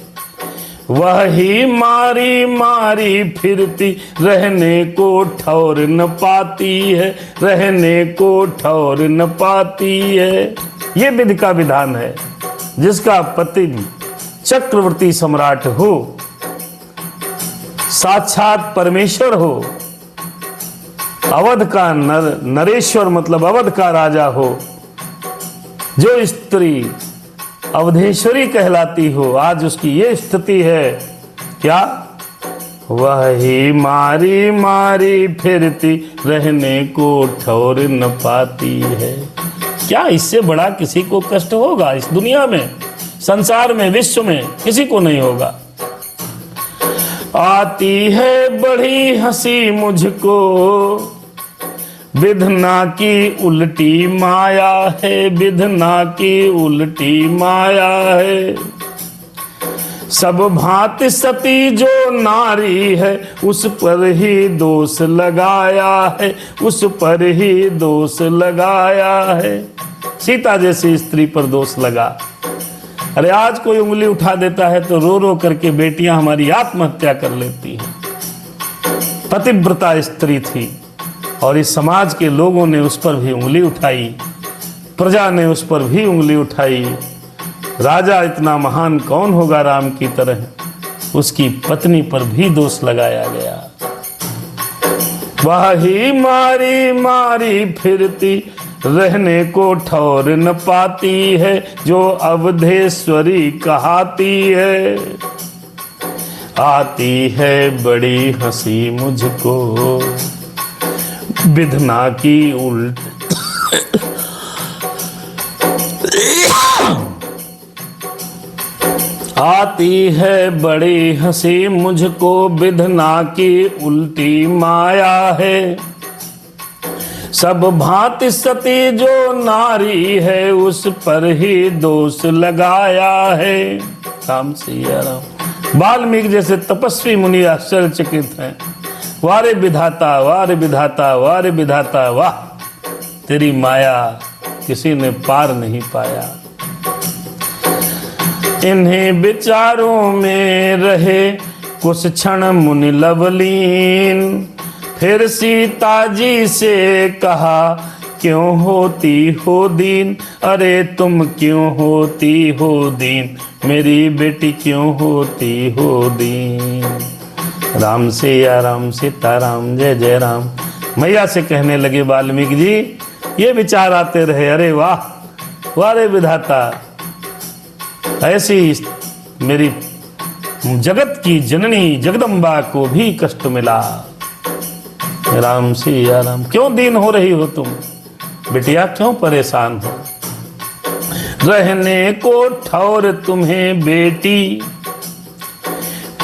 वही मारी मारी फिरती रहने को ठौर न पाती है, रहने को ठौर न पाती है। ये विधि का विधान है। जिसका पति चक्रवर्ती सम्राट हो, साक्षात परमेश्वर हो, अवध का नरेश्वर मतलब अवध का राजा हो, जो स्त्री अवधेश्वरी कहलाती हो, आज उसकी ये स्थिति है, क्या? वही मारी मारी फिरती रहने को ठौर न पाती है। क्या इससे बड़ा किसी को कष्ट होगा इस दुनिया में, संसार में, विश्व में? किसी को नहीं होगा। आती है बड़ी हंसी मुझको, विधना की उल्टी माया है, विधना की उल्टी माया है। सब भांति सती जो नारी है, उस पर ही दोष लगाया है, उस पर ही दोष लगाया है। सीता जैसी स्त्री पर दोष लगा। अरे आज कोई उंगली उठा देता है तो रो रो करके बेटियां हमारी आत्महत्या कर लेती हैं। पतिव्रता स्त्री थी और इस समाज के लोगों ने उस पर भी उंगली उठाई, प्रजा ने उस पर भी उंगली उठाई। राजा इतना महान कौन होगा राम की तरह, उसकी पत्नी पर भी दोष लगाया गया। वही मारी मारी फिरती रहने को ठौर न पाती है, जो अवधेश्वरी कहाती है। आती है बड़ी हंसी मुझको, विधना की उल्ट आती है बड़ी हंसी, मुझको विधना की उल्टी माया है। सब भांति सती जो नारी है, उस पर ही दोष लगाया है। राम सिया राम। वाल्मीकि जैसे तपस्वी मुनि आश्चर्यचकित हैं। वारे विधाता, वारे विधाता, वारे विधाता, वाह तेरी माया किसी ने पार नहीं पाया। इन्हीं विचारों में रहे कुछ क्षण मुनि लवलीन, फिर सीता जी से कहा क्यों होती हो दीन। अरे तुम क्यों होती हो दीन, मेरी बेटी क्यों होती हो दीन। राम सिया राम, सीता राम, जय जय राम। मैया से कहने लगे वाल्मीकि जी, ये विचार आते रहे, अरे वाह वारे विधाता, ऐसी मेरी जगत की जननी जगदम्बा को भी कष्ट मिला। राम सिया राम। क्यों दीन हो रही हो तुम बिटिया, क्यों परेशान हो। रहने को ठौर तुम्हें बेटी,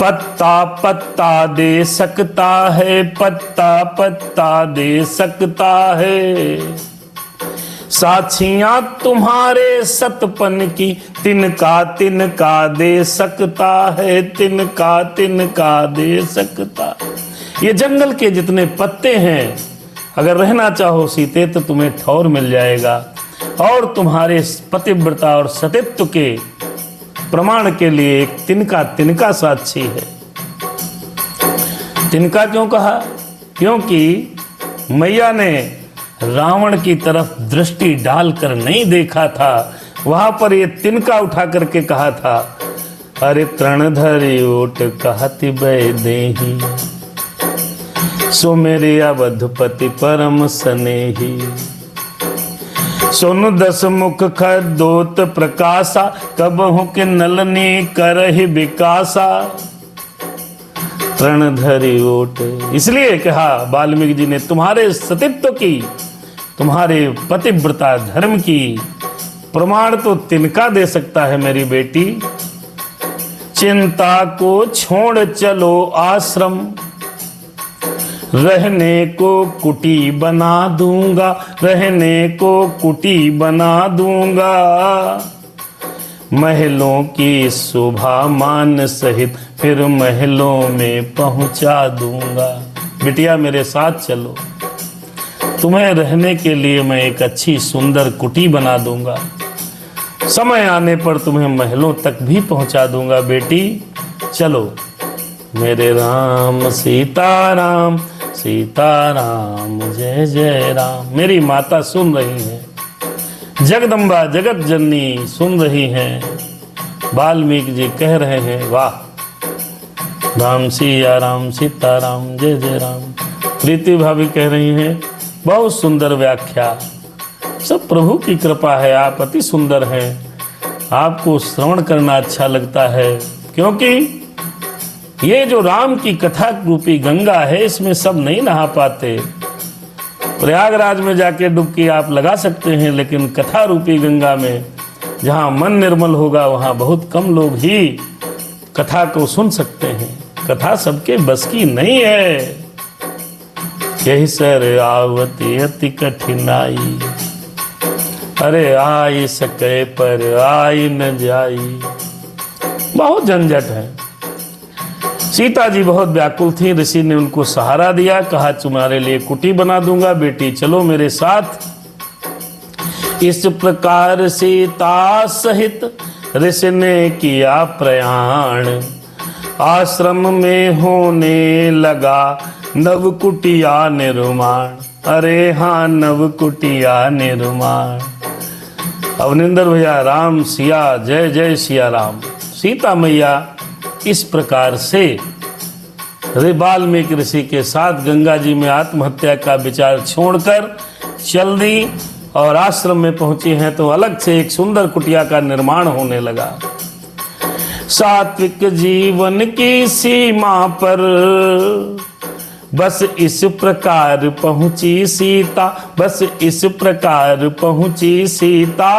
पत्ता पत्ता दे सकता है, पत्ता पत्ता दे सकता है। साक्षियां तुम्हारे सतपन की, तिनका तिनका दे सकता है, तिनका तिनका दे सकता। ये जंगल के जितने पत्ते हैं, अगर रहना चाहो सीते तो तुम्हें ठौर मिल जाएगा। और तुम्हारे पतिव्रता और सतित्व के प्रमाण के लिए एक तिनका तिनका साक्षी है। तिनका क्यों कहा, क्योंकि मैया ने रावण की तरफ दृष्टि डालकर नहीं देखा था, वहां पर ये तिनका उठा करके कहा था, अरे तृणधरी ओट कहति बै देही, सो मेरे अवधपति परम स्नेही। सोनु दस मुख खदोत प्रकाशा, कबहु के नलनी करहि विकासा। तृणधरी ओट, इसलिए कहा वाल्मीकि जी ने, तुम्हारे सतित्व की, तुम्हारे पतिव्रता धर्म की प्रमाण तो तिनका दे सकता है मेरी बेटी। चिंता को छोड़ चलो आश्रम, रहने को कुटी बना दूंगा, रहने को कुटी बना दूंगा। महलों की शोभा मान सहित फिर महलों में पहुंचा दूंगा। बिटिया मेरे साथ चलो, तुम्हें रहने के लिए मैं एक अच्छी सुंदर कुटी बना दूंगा। समय आने पर तुम्हें महलों तक भी पहुंचा दूंगा। बेटी चलो। मेरे राम सीताराम, सीताराम जय जय राम। मेरी माता सुन रही है, जगदम्बा जगत जननी सुन रही हैं। वाल्मीकि जी कह रहे हैं, वाह राम सिया राम, सीताराम जय जय राम। प्रीति भाभी कह रही हैं, बहुत सुंदर व्याख्या, सब प्रभु की कृपा है, आप अति सुंदर हैं, आपको श्रवण करना अच्छा लगता है। क्योंकि ये जो राम की कथा रूपी गंगा है, इसमें सब नहीं नहा पाते। प्रयागराज में जाके डुबकी आप लगा सकते हैं, लेकिन कथा रूपी गंगा में जहाँ मन निर्मल होगा, वहाँ बहुत कम लोग ही कथा को सुन सकते हैं। कथा सबके बस की नहीं है। यही सर आवती अति कठिनाई, अरे आई सके पर आई न जाई, बहुत झंझट है। सीता जी बहुत व्याकुल थी, ऋषि ने उनको सहारा दिया, कहा तुम्हारे लिए कुटी बना दूंगा, बेटी चलो मेरे साथ। इस प्रकार सीता सहित ऋषि ने किया प्रयाण, आश्रम में होने लगा नव कुटिया निर्माण। अरे हाँ नव कुटिया निर्माण। अवनिंदर भैया, राम सिया जय जय सिया राम। सीता मैया इस प्रकार से वाल्मीकि ऋषि के साथ गंगा जी में आत्महत्या का विचार छोड़कर चल दी और आश्रम में पहुंची हैं, तो अलग से एक सुंदर कुटिया का निर्माण होने लगा। सात्विक जीवन की सीमा पर बस इस प्रकार पहुंची सीता, बस इस प्रकार पहुंची सीता।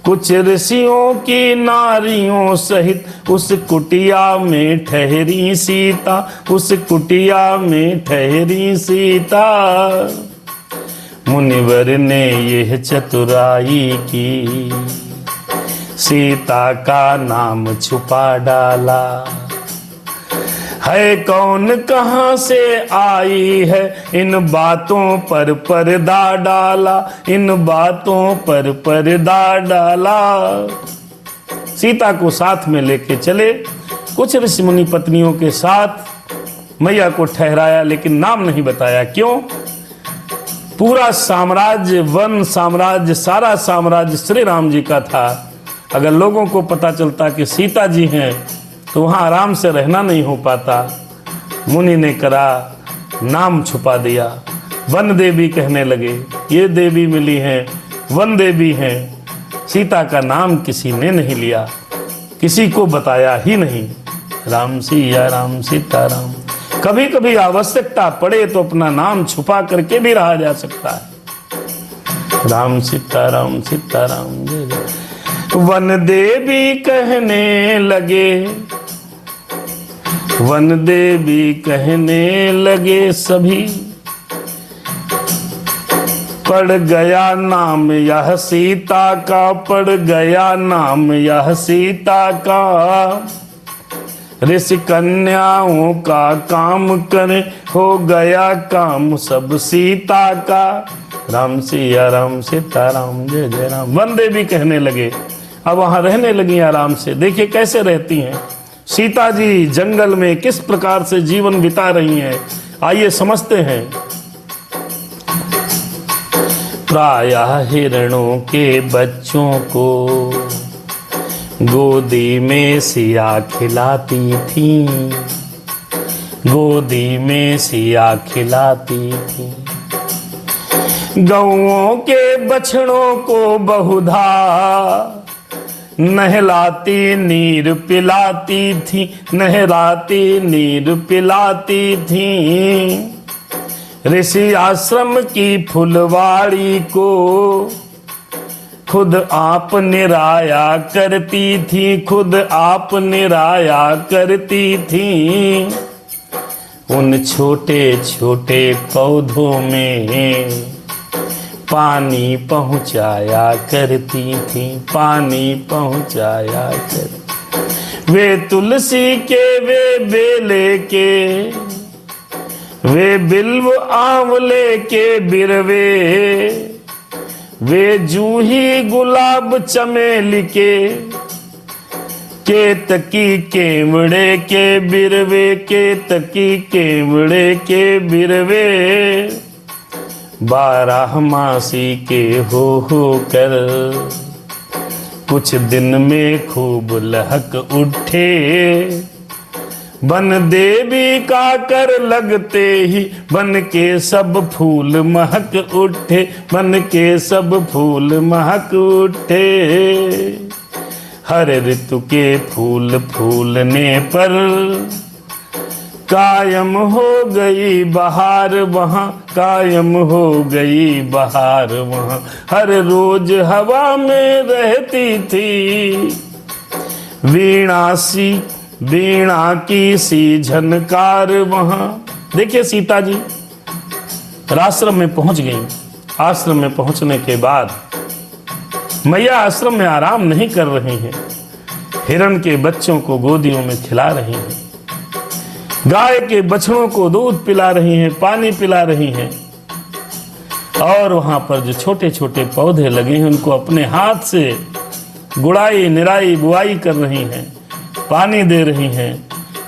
कुछ ऋषियों की नारियों सहित उस कुटिया में ठहरी सीता, उस कुटिया में ठहरी सीता। मुनिवर ने यह चतुराई की, सीता का नाम छुपा डाला। है कौन कहाँ से आई है, इन बातों पर पर्दा डाला, इन बातों पर पर्दा डाला। सीता को साथ में लेके चले, कुछ ऋषि मुनि पत्नियों के साथ मैया को ठहराया, लेकिन नाम नहीं बताया। क्यों? पूरा साम्राज्य, वन साम्राज्य, सारा साम्राज्य श्री राम जी का था। अगर लोगों को पता चलता कि सीता जी हैं तो वहाँ आराम से रहना नहीं हो पाता। मुनि ने करा, नाम छुपा दिया। वन देवी कहने लगे, ये देवी मिली हैं, वन देवी हैं। सीता का नाम किसी ने नहीं लिया, किसी को बताया ही नहीं। राम सिया राम सीता राम। कभी कभी आवश्यकता पड़े तो अपना नाम छुपा करके भी रहा जा सकता है। राम सीता राम सीता राम जय जय। वन देवी कहने लगे, वन देवी कहने लगे सभी, पड़ गया नाम यह सीता का, पड़ गया नाम यह सीता का। ऋषि कन्याओं का काम करे, हो गया काम सब सीता का। राम सिया राम सीता राम जय जय राम। वन देवी कहने लगे, अब वहां रहने लगी आराम से। देखिए कैसे रहती हैं सीता जी, जंगल में किस प्रकार से जीवन बिता रही हैं, आइए समझते हैं। प्रायः हिरणों के बच्चों को गोदी में सिया खिलाती थी, गोदी में सिया खिलाती थी। गौओं के बछड़ों को बहुधा नहलाती नीर पिलाती थी, नहलाती नीर पिलाती थी। ऋषि आश्रम की फुलवाड़ी को खुद आप निराया करती थी, खुद आप निराया करती थी। उन छोटे छोटे पौधों में पानी पहुंचाया करती थी, पानी पहुंचाया कर। वे तुलसी के, वे बेले के, वे बिल्व आंवले के बिरवे, वे जूही गुलाब चमेली के, केतकी केवड़े के बिरवे, केतकी केवड़े के बिरवे। 12 मासी के हो कर कुछ दिन में खूब लहक उठे। बन देवी का कर लगते ही बन के सब फूल महक उठे, बन के सब फूल महक उठे। हर ऋतु के फूल फूलने पर कायम हो गई बहार वहाँ, कायम हो गई बहार वहाँ। हर रोज हवा में रहती थी वीणा की सी झनकार वहाँ। देखिए सीता जी आश्रम में पहुंच गई। आश्रम में पहुंचने के बाद मैया आश्रम में आराम नहीं कर रही हैं, हिरण के बच्चों को गोदियों में खिला रही हैं, गाय के बछड़ों को दूध पिला रही हैं, पानी पिला रही हैं। और वहां पर जो छोटे छोटे पौधे लगे हैं उनको अपने हाथ से गुड़ाई निराई बुआई कर रही हैं, पानी दे रही हैं।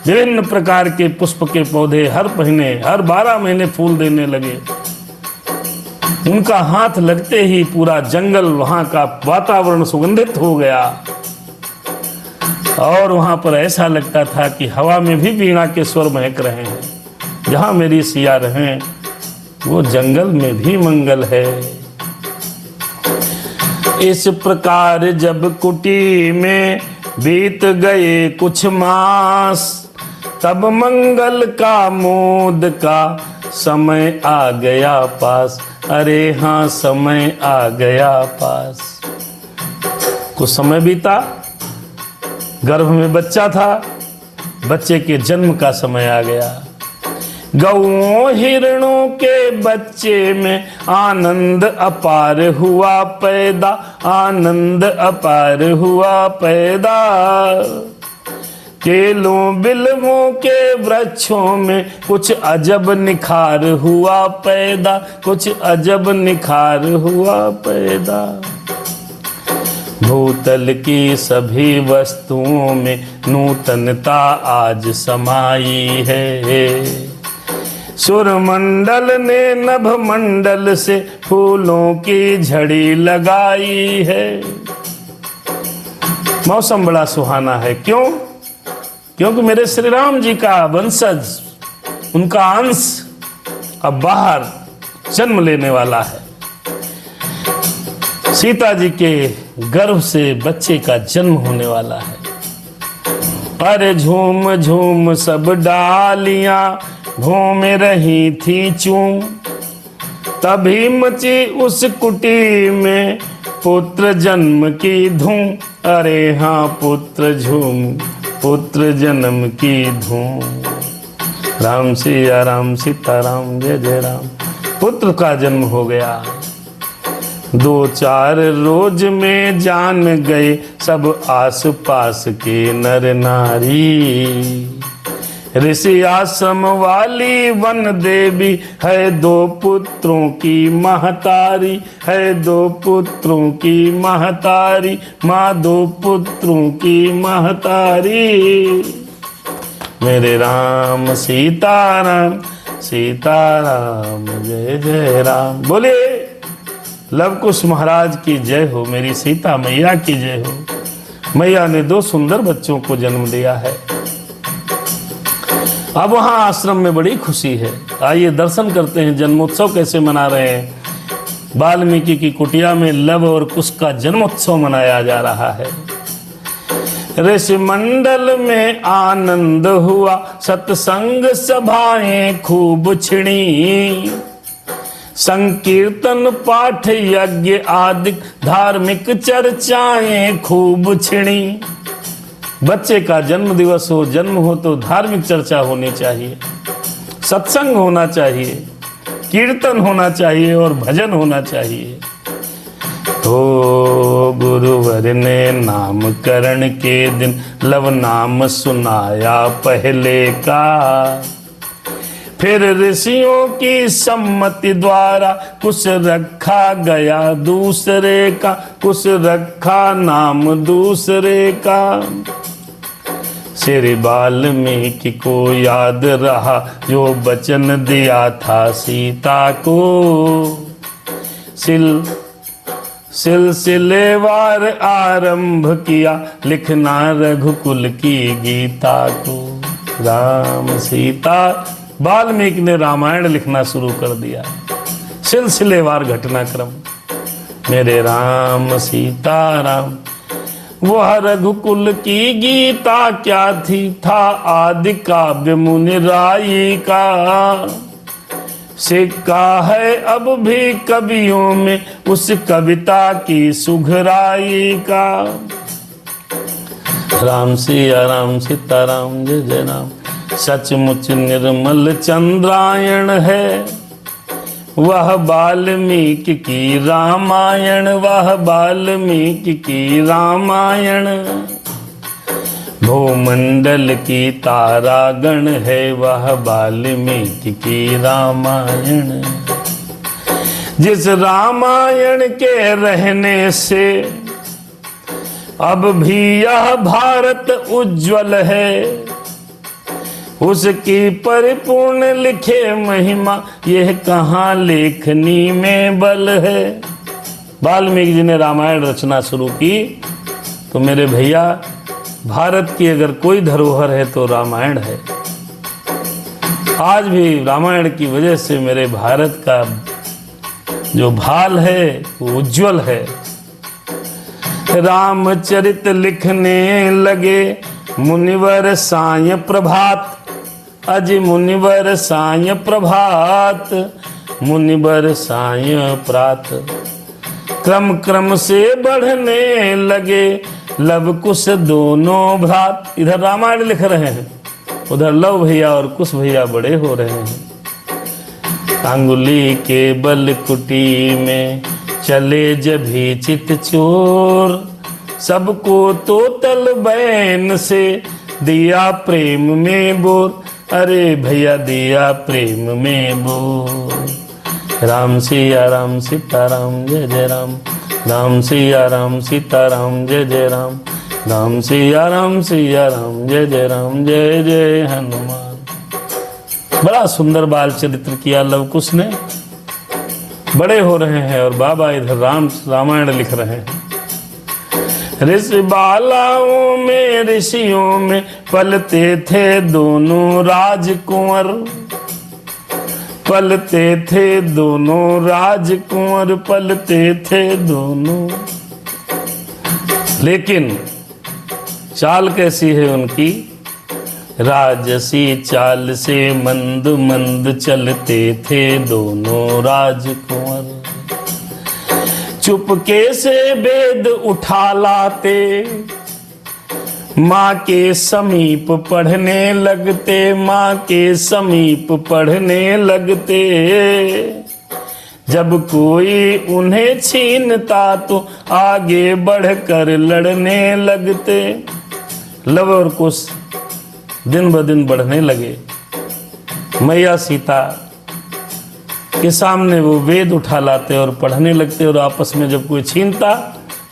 विभिन्न प्रकार के पुष्प के पौधे हर महीने, हर 12 महीने फूल देने लगे। उनका हाथ लगते ही पूरा जंगल, वहां का वातावरण सुगंधित हो गया और वहां पर ऐसा लगता था कि हवा में भी वीणा के स्वर महक रहे हैं। जहां मेरी सिया रहें वो जंगल में भी मंगल है। इस प्रकार जब कुटी में बीत गए कुछ मास, तब मंगल का मोद का समय आ गया पास। अरे हाँ, समय आ गया पास। कुछ समय बीता, गर्भ में बच्चा था, बच्चे के जन्म का समय आ गया। गौओं हिरणों के बच्चे में आनंद अपार हुआ पैदा, आनंद अपार हुआ पैदा। केलों बिलवों के वृक्षों में कुछ अजब निखार हुआ पैदा, कुछ अजब निखार हुआ पैदा। भूतल की सभी वस्तुओं में नूतनता आज समाई है। सुरमंडल ने नभ मंडल से फूलों की झड़ी लगाई है। मौसम बड़ा सुहाना है। क्यों? क्योंकि मेरे श्री राम जी का वंशज, उनका अंश अब बाहर जन्म लेने वाला है। सीता जी के गर्भ से बच्चे का जन्म होने वाला है। अरे झूम झूम सब डालियां घूम रही थी चूम, तभी मची उस कुटी में पुत्र जन्म की धूम। अरे हाँ, पुत्र झूम, पुत्र जन्म की धूम। राम सिया राम, सीता राम, जय जय राम। पुत्र का जन्म हो गया। 2-4 रोज में जान गए सब आस पास के नर नारी। ऋषि आश्रम वाली वन देवी है 2 पुत्रों की महतारी, है 2 पुत्रों की महतारी, माँ 2 पुत्रों की महतारी। मेरे राम सीताराम, सीताराम जय जय राम। बोलिए लव कुश महाराज की जय हो, मेरी सीता मैया की जय हो। मैया ने 2 सुंदर बच्चों को जन्म दिया है। अब वहां आश्रम में बड़ी खुशी है। आइए दर्शन करते हैं, जन्मोत्सव कैसे मना रहे हैं। वाल्मीकि की कुटिया में लव और कुश का जन्मोत्सव मनाया जा रहा है। ऋषि मंडल में आनंद हुआ, सत्संग सभाएं खूब छिड़ी। संकीर्तन पाठ यज्ञ आदि धार्मिक चर्चाएं खूब छिड़ी। बच्चे का जन्म दिवस हो, जन्म हो तो धार्मिक चर्चा होनी चाहिए, सत्संग होना चाहिए, कीर्तन होना चाहिए और भजन होना चाहिए। तो गुरुवर ने नामकरण के दिन लव नाम सुनाया पहले का। फिर ऋषियों की सम्मति द्वारा कुछ रखा गया दूसरे का, कुछ रखा नाम दूसरे का। श्री वाल्मीकि को याद रहा जो वचन दिया था सीता को। सिलसिलेवार आरंभ किया लिखना रघुकुल की गीता को। राम सीता, वाल्मीकि ने रामायण लिखना शुरू कर दिया। सिलसिलेवार घटनाक्रम। मेरे राम सीता राम। वह रघुकुल की गीता क्या थी, था आदि काव्य मुनि राई का। सिक्का है अब भी कवियों में उस कविता की सुघराई का। राम सिया राम, सीता राम, जय जय राम। सचमुच निर्मल चंद्रायण है वह वाल्मीकि की रामायण, वह वाल्मीकि की रामायण। भूमंडल की तारागण है वह वाल्मीकि की रामायण। जिस रामायण के रहने से अब भी यह भारत उज्जवल है, उसकी परिपूर्ण लिखे महिमा यह कहाँ लेखनी में बल है। वाल्मीकि जी ने रामायण रचना शुरू की तो मेरे भैया, भारत की अगर कोई धरोहर है तो रामायण है। आज भी रामायण की वजह से मेरे भारत का जो भाल है वो उज्जवल है। रामचरित लिखने लगे मुनिवर साय प्रभात, अज मुनिवर साय प्रभात, मुनिवर साय प्रात। क्रम क्रम से बढ़ने लगे लव कुश दोनों भ्रात। इधर रामायण लिख रहे हैं, उधर लव भैया और कुश भैया बड़े हो रहे हैं। अंगुली के बल कुटी में चले जभी चित चोर, सबको तो तल बैन से दिया प्रेम में बोर। अरे भैया दिया प्रेम में बोर। राम सिया राम सीताराम जय जय राम, राम सिया राम सीताराम जय जय राम, राम सिया राम जय जय राम, जय जय हनुमान। बड़ा सुंदर बाल चरित्र किया लव कुश ने। बड़े हो रहे हैं और बाबा इधर रामायण लिख रहे हैं। ऋषि बालाओं में ऋषियों में पलते थे दोनों राजकुंवर, पलते थे दोनों राजकुंवर, पलते थे दोनों। लेकिन चाल कैसी है उनकी? राजसी चाल से मंद मंद चलते थे दोनों राजकुंवर। चुपके से वेद उठा लाते, माँ के समीप पढ़ने लगते, माँ के समीप पढ़ने लगते। जब कोई उन्हें छीनता तो आगे बढ़कर लड़ने लगते। लव और कुश दिन ब दिन बढ़ने लगे। मैया सीता के सामने वो वेद उठा लाते और पढ़ने लगते, और आपस में जब कोई छीनता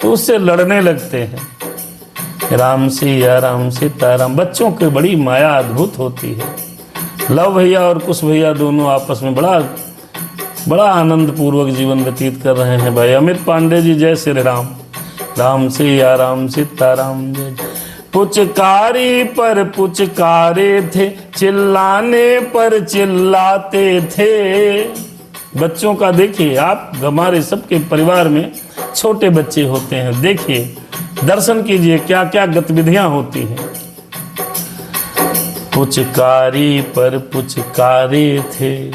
तो उससे लड़ने लगते हैं। राम सिया राम सीताराम। बच्चों की बड़ी माया अद्भुत होती है। लव भैया और कुश भैया दोनों आपस में बड़ा आनंद पूर्वक जीवन व्यतीत कर रहे हैं। भाई अमित पांडे जी जय श्री राम, राम सिया राम सीताराम जय। पुचकारी पर पुचकारे थे, चिल्लाने पर चिल्लाते थे। बच्चों का देखिए आप, हमारे सबके परिवार में छोटे बच्चे होते हैं, देखिए दर्शन कीजिए क्या क्या गतिविधियां होती हैं। पुचकारी पर पुचकारे थे,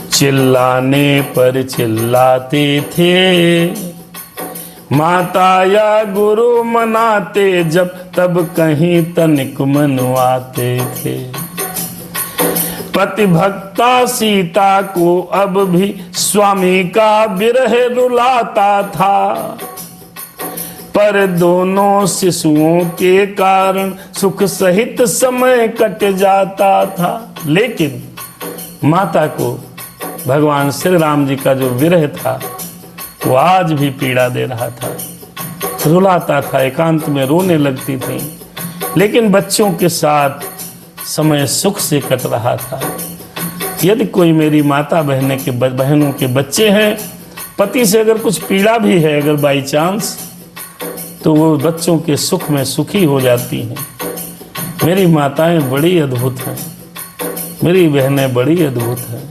चिल्लाने पर चिल्लाते थे। माता या गुरु मनाते जब तब कहीं तनिक मनवाते थे। पति भक्ता सीता को अब भी स्वामी का विरह रुलाता था, पर दोनों शिशुओं के कारण सुख सहित समय कट जाता था। लेकिन माता को भगवान श्री राम जी का जो विरह था वो आज भी पीड़ा दे रहा था, रुलाता था, एकांत में रोने लगती थी। लेकिन बच्चों के साथ समय सुख से कट रहा था। यदि कोई मेरी माता बहनों के बच्चे हैं, पति से अगर कुछ पीड़ा भी है अगर बाई चांस, तो वो बच्चों के सुख में सुखी हो जाती हैं। मेरी माताएं बड़ी अद्भुत हैं, मेरी बहनें बड़ी अद्भुत हैं।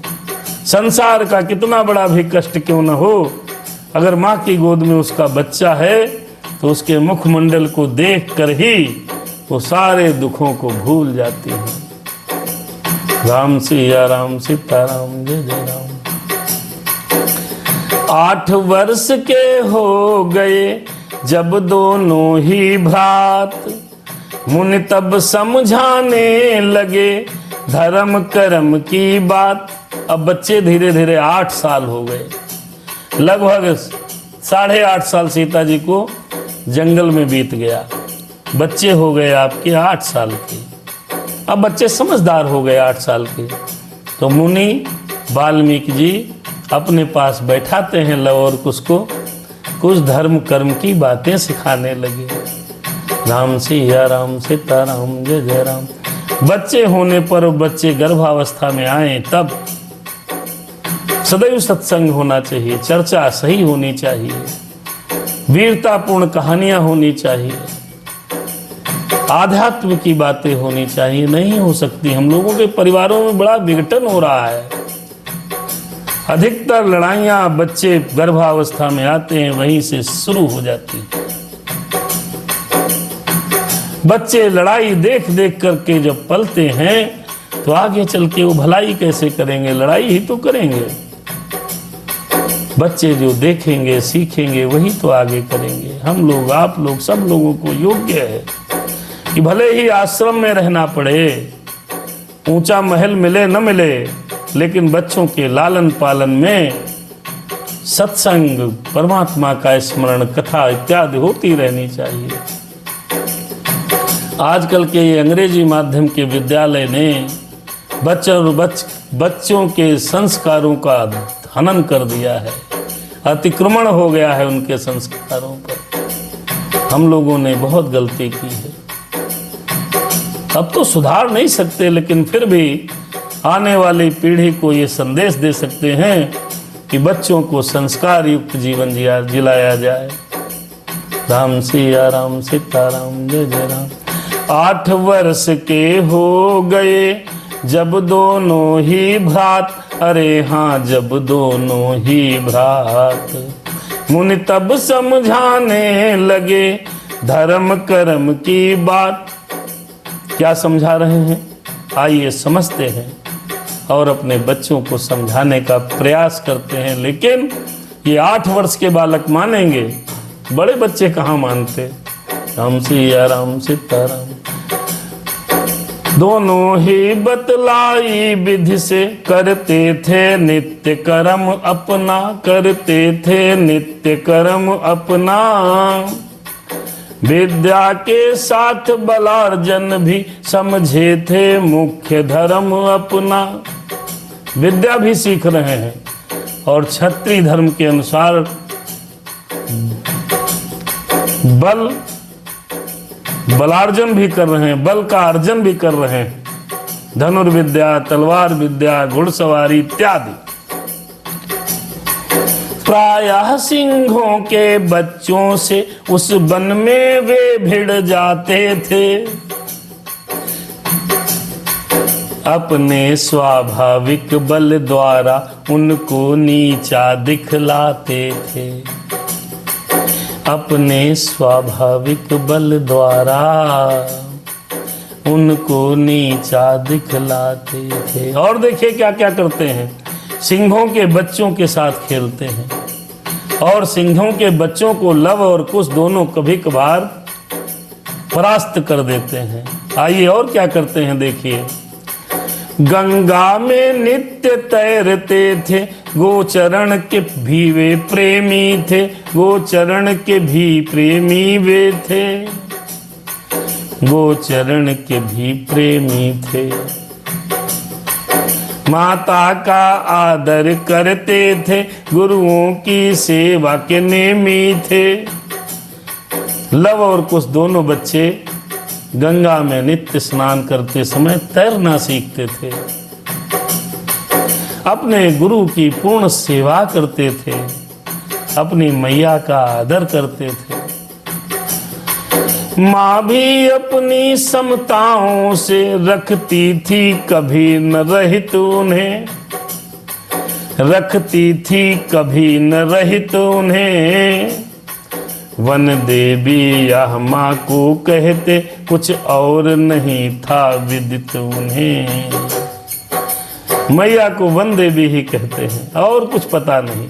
संसार का कितना बड़ा भी कष्ट क्यों न हो, अगर माँ की गोद में उसका बच्चा है तो उसके मुखमंडल को देख कर ही वो सारे दुखों को भूल जाती है। राम सिया राम सीताराम जय जय राम। 8 वर्ष के हो गए जब दोनों ही भ्रात, मुनि तब समझाने लगे धर्म कर्म की बात। अब बच्चे धीरे धीरे 8 साल हो गए, लगभग 8.5 साल सीता जी को जंगल में बीत गया। बच्चे हो गए आपके 8 साल के। अब बच्चे समझदार हो गए 8 साल के, तो मुनि वाल्मीकि जी अपने पास बैठाते हैं लव और कुश को, कुछ धर्म कर्म की बातें सिखाने लगे। राम सिया राम सीताराम जय जय राम। बच्चे होने पर, बच्चे गर्भावस्था में आए तब सदैव सत्संग होना चाहिए, चर्चा सही होनी चाहिए, वीरतापूर्ण कहानियां होनी चाहिए, आध्यात्म की बातें होनी चाहिए। नहीं हो सकती। हम लोगों के परिवारों में बड़ा विघटन हो रहा है। अधिकतर लड़ाइयां बच्चे गर्भावस्था में आते हैं वहीं से शुरू हो जाती है। बच्चे लड़ाई देख देख करके जब पलते हैं तो आगे चल के वो भलाई कैसे करेंगे, लड़ाई ही तो करेंगे। बच्चे जो देखेंगे सीखेंगे वही तो आगे करेंगे। हम लोग, आप लोग, सब लोगों को योग्य है कि भले ही आश्रम में रहना पड़े, ऊंचा महल मिले न मिले, लेकिन बच्चों के लालन पालन में सत्संग, परमात्मा का स्मरण, कथा इत्यादि होती रहनी चाहिए। आजकल के ये अंग्रेजी माध्यम के विद्यालय ने बच्चों के संस्कारों का हनन कर दिया है, अतिक्रमण हो गया है उनके संस्कारों पर। हम लोगों ने बहुत गलती की है। अब तो सुधार नहीं सकते, लेकिन फिर भी आने वाली पीढ़ी को ये संदेश दे सकते हैं कि बच्चों को संस्कार युक्त जीवन जिलाया जाए। राम सिया राम, सीताराम, जय जय राम। 8 वर्ष के हो गए जब दोनों ही भ्रात, अरे हाँ जब दोनों ही भ्रात, मुनि तब समझाने लगे धर्म कर्म की बात। क्या समझा रहे हैं, आइए समझते हैं और अपने बच्चों को समझाने का प्रयास करते हैं। लेकिन ये 8 वर्ष के बालक मानेंगे, बड़े बच्चे कहाँ मानते। राम सिया राम, सीताराम। दोनों ही बतलाई विधि से करते थे नित्य कर्म अपना, करते थे नित्य कर्म अपना। विद्या के साथ बलार्जन भी समझे थे मुख्य धर्म अपना। विद्या भी सीख रहे हैं और क्षत्रिय धर्म के अनुसार बलार्जन भी कर रहे हैं, बल का अर्जन भी कर रहे हैं। धनुर्विद्या, तलवार विद्या, घुड़सवारी इत्यादि। प्रायः सिंहों के बच्चों से उस वन में वे भिड़ जाते थे, अपने स्वाभाविक बल द्वारा उनको नीचा दिखलाते थे, अपने स्वाभाविक बल द्वारा उनको नीचा दिखलाते थे। और देखिए क्या क्या करते हैं, सिंहों के बच्चों के साथ खेलते हैं और सिंहों के बच्चों को लव और कुश दोनों कभी कभार परास्त कर देते हैं। आइए और क्या करते हैं देखिए। गंगा में नित्य तैरते थे, गोचरण के भी वे प्रेमी थे, गोचरण के भी प्रेमी वे थे, गोचरण के भी प्रेमी थे। माता का आदर करते थे, गुरुओं की सेवा के नेमी थे। लव और कुश दोनों बच्चे गंगा में नित्य स्नान करते समय तैरना सीखते थे, अपने गुरु की पूर्ण सेवा करते थे, अपनी मैया का आदर करते थे। माँ भी अपनी समताओं से रखती थी कभी न रहित उन्हें, रखती थी कभी न रहित उन्हें। वन देवी यह माँ को कहते, कुछ और नहीं था विदित उन्हें। मैया को वन देवी ही कहते हैं और कुछ पता नहीं,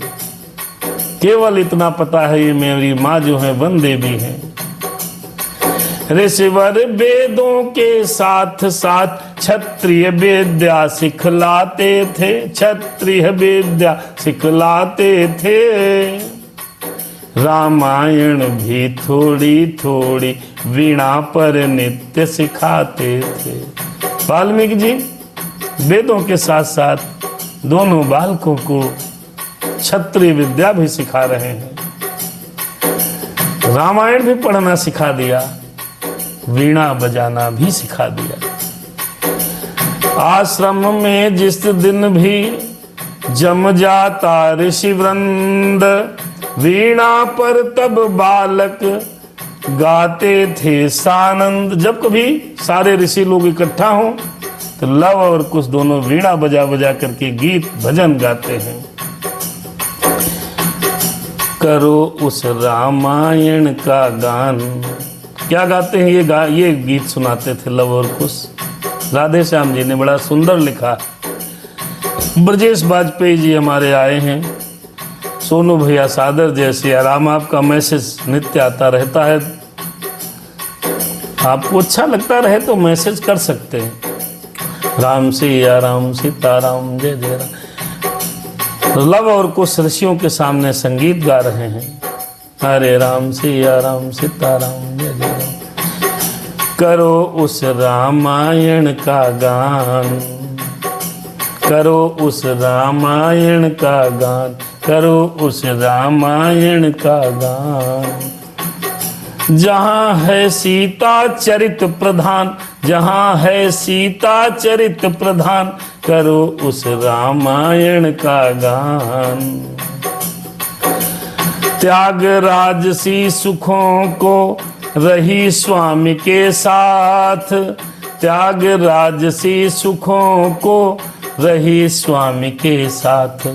केवल इतना पता है ये मेरी माँ जो है वन देवी है। ऋषिवर वेदों के साथ साथ क्षत्रिय विद्या सिखलाते थे, क्षत्रिय विद्या सिखलाते थे। रामायण भी थोड़ी थोड़ी वीणा पर नित्य सिखाते थे। वाल्मीकि जी वेदों के साथ साथ दोनों बालकों को क्षत्रिय विद्या भी सिखा रहे हैं, रामायण भी पढ़ना सिखा दिया, वीणा बजाना भी सिखा दिया। आश्रम में जिस दिन भी जम जाता ऋषि वृंद, वीणा पर तब बालक गाते थे सानंद। जब कभी सारे ऋषि लोग इकट्ठा हों तो लव और कुश दोनों वीणा बजा बजा करके गीत भजन गाते हैं। करो उस रामायण का गान, क्या गाते हैं ये गीत सुनाते थे लव और कुश। राधे श्याम जी ने बड़ा सुंदर लिखा। ब्रजेश बाजपेयी जी हमारे आए हैं। सोनू भैया सादर जैसे आराम, आपका मैसेज नित्य आता रहता है, आपको अच्छा लगता रहे तो मैसेज कर सकते हैं। राम सिया राम सीताराम जय जय राम। लव और कुश ऋषियों के सामने संगीत गा रहे हैं। हरे राम सिया राम सीताराम जय जय राम। करो उस रामायण का गान, करो उस रामायण का गान, करो उस रामायण का गान। जहाँ है सीता चरित प्रधान, जहाँ है सीता चरित प्रधान, करो उस रामायण का गान। त्याग राजसी सुखों को रही स्वामी के साथ, त्याग राजसी सुखों को रही स्वामी के साथ।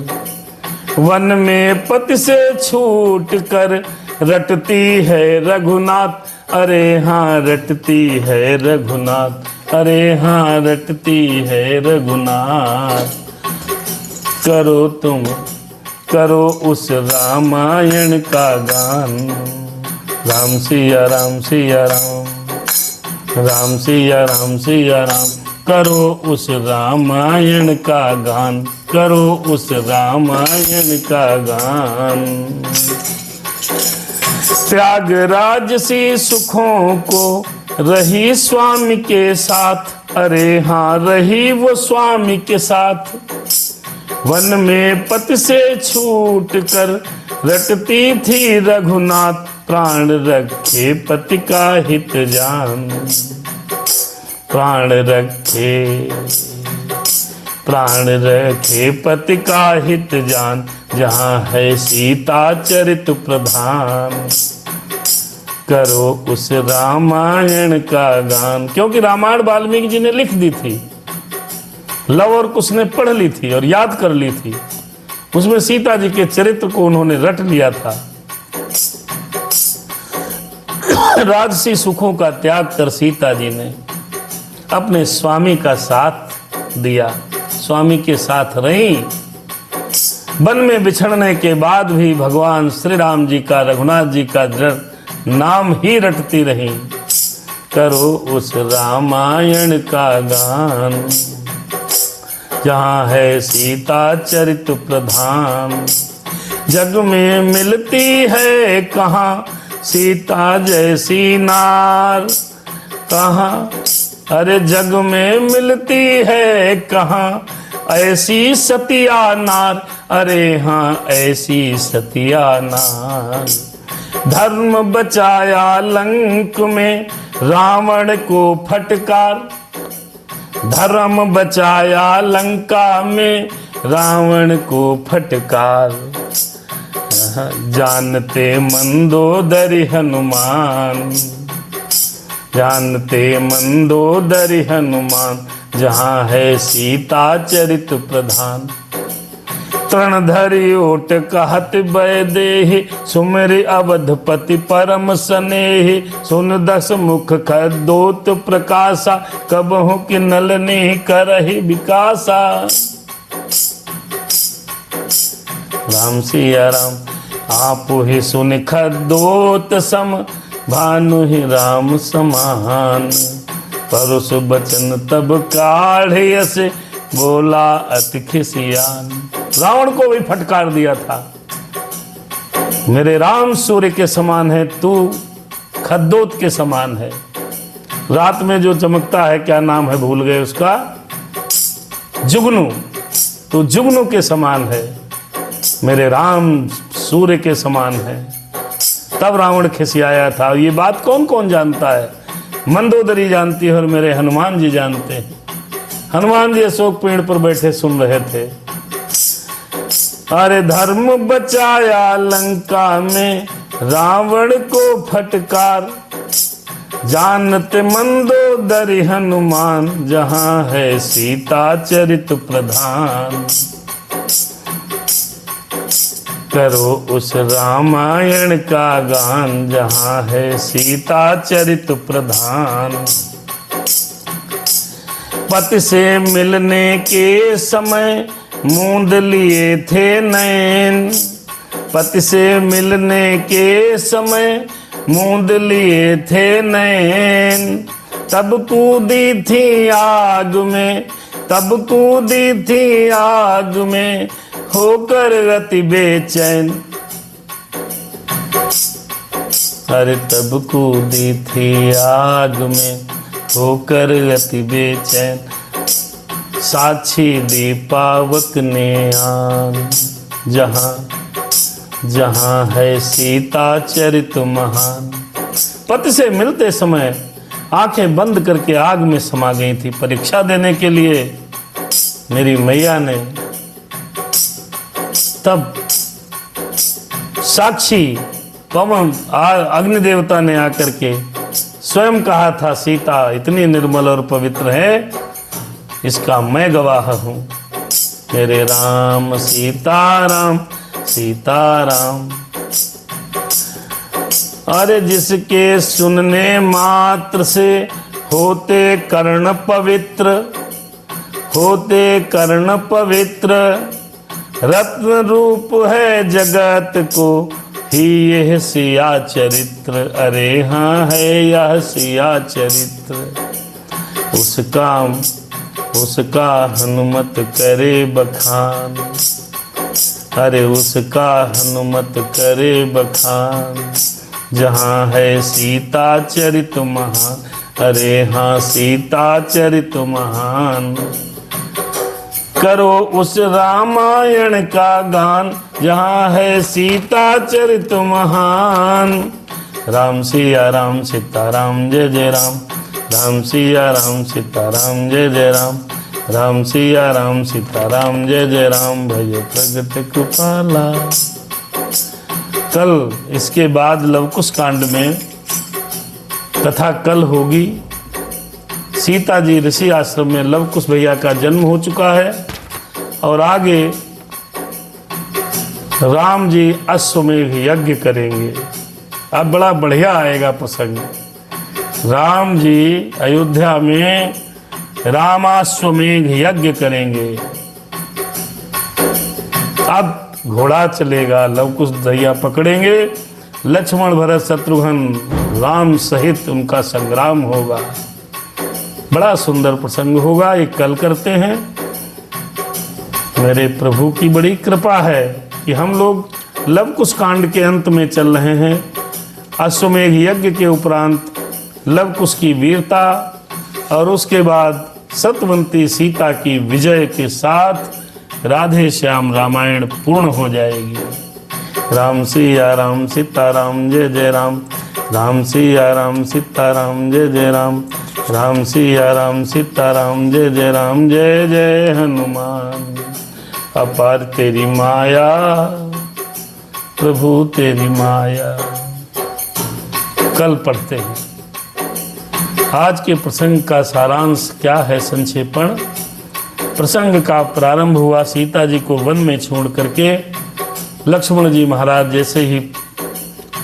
वन में पति से छूट कर रटती है रघुनाथ, अरे हाँ रटती है रघुनाथ, अरे हाँ रटती है रघुनाथ। करो तुम करो उस रामायण का गान। राम सिया राम सिया राम, राम सिया राम सिया राम। करो उस रामायण का गान, करो उस रामायण का गान। त्याग राजसी सुखों को रही स्वामी के साथ, अरे हाँ रही वो स्वामी के साथ। वन में पति से छूट कर रटती थी रघुनाथ, प्राण रखे पति का हित जान, प्राण रखे पति का हित जान। जहाँ है सीता चरित प्रधान, करो उस रामायण का गान। क्योंकि रामायण वाल्मीकि जी ने लिख दी थी, लव और कुश ने पढ़ ली थी और याद कर ली थी। उसमें सीता जी के चरित्र को उन्होंने रट लिया था। राजसी सुखों का त्याग कर सीता जी ने अपने स्वामी का साथ दिया, स्वामी के साथ रही। वन में बिछड़ने के बाद भी भगवान श्री राम जी का, रघुनाथ जी का नाम ही रटती रही। करो उस रामायण का गान, जहाँ है सीता चरित प्रधान। जग में मिलती है कहाँ सीता जैसी नार, कहाँ अरे जग में मिलती है कहाँ ऐसी सतिया नार, अरे हाँ ऐसी सतिया नार। धर्म बचाया लंक में रावण को फटकार, धर्म बचाया लंका में रावण को फटकार। जानते मंदोदरी हनुमान, जानते मंदोदरी हनुमान। जहाँ है सीता चरित प्रधान। तृणधरी ओट कहत वैदेही, सुमरि अवधपति परम स्नेही। सुन दस मुख खदोत प्रकाशा, कबहु कि नलनी करहि विकासा। राम सिया राम। आप ही सुन खदोत सम, भानु ही राम समान। परुष बचन तब काढ़ से, बोला अति खिसियान। रावण को भी फटकार दिया था, मेरे राम सूर्य के समान है, तू खद्दोत के समान है। रात में जो चमकता है, क्या नाम है भूल गए उसका, जुगनू। तू जुगनू के समान है, मेरे राम सूर्य के समान है। तब रावण खिसियाया था। ये बात कौन कौन जानता है? मंदोदरी जानती है और मेरे हनुमान जी जानते हैं। हनुमान जी अशोक पेड़ पर बैठे सुन रहे थे। अरे धर्म बचाया लंका में रावण को फटकार, जानते मंदोदरी हनुमान। जहाँ है सीता चरित प्रधान। करो उस रामायण का गान जहाँ है सीता चरित प्रधान। पति से मिलने के समय मूंद लिए थे नैन, पति से मिलने के समय मूंद लिए थे नैन। तब कूदी थी आग में, तब कूदी थी आग में होकर अति बेचैन। अरे तब कूदी थी आग में होकर अति बेचैन। साक्षी दीपावक ने आन जहाँ जहाँ है सीता चरित महान। पति से मिलते समय आंखें बंद करके आग में समा गई थी। परीक्षा देने के लिए मेरी मैया ने तब साक्षी पवन अग्नि देवता ने आकर के स्वयं कहा था, सीता इतनी निर्मल और पवित्र है, इसका मैं गवाह हूं। मेरे राम सीताराम सीताराम। अरे जिसके सुनने मात्र से होते कर्ण पवित्र, होते कर्ण पवित्र। रत्न रूप है जगत को ही यह सिया चरित्र। अरे हाँ है यह सिया चरित्र। उसका हनुमत करे बखान। अरे उसका हनुमत करे बखान। जहाँ है सीता चरित महान। अरे हाँ सीता चरित महान। करो उस रामायण का गान जहाँ है सीता चरित महान। राम सिया राम सीताराम जय जय राम। राम सिया राम सीताराम जय जय राम। राम सिया राम सीताराम जय जय राम। भय प्रगट कृपाला। कल इसके बाद लवकुश कांड में कथा कल होगी। सीता जी ऋषि आश्रम में लवकुश भैया का जन्म हो चुका है और आगे राम जी अश्वमेघ यज्ञ करेंगे। अब बड़ा बढ़िया आएगा प्रसंग। राम जी अयोध्या में रामाश्वमेघ यज्ञ करेंगे। अब घोड़ा चलेगा, लवकुश भैया पकड़ेंगे, लक्ष्मण भरत शत्रुघ्न राम सहित उनका संग्राम होगा। बड़ा सुंदर प्रसंग होगा। ये कल करते हैं। मेरे प्रभु की बड़ी कृपा है कि हम लोग लवकुश कांड के अंत में चल रहे हैं। अश्वमेघ यज्ञ के उपरांत लवकुश की वीरता और उसके बाद सत्यवंती सीता की विजय के साथ राधे श्याम रामायण पूर्ण हो जाएगी। राम सिया राम सीताराम जय जय राम। राम सिया राम सीताराम जय जय राम। राम सिया राम सीताराम जय जय राम। जय जय हनुमान। अपार तेरी माया प्रभु तेरी माया। कल पढ़ते हैं। आज के प्रसंग का सारांश क्या है? संक्षेपण। प्रसंग का प्रारंभ हुआ सीता जी को वन में छोड़ करके। लक्ष्मण जी महाराज जैसे ही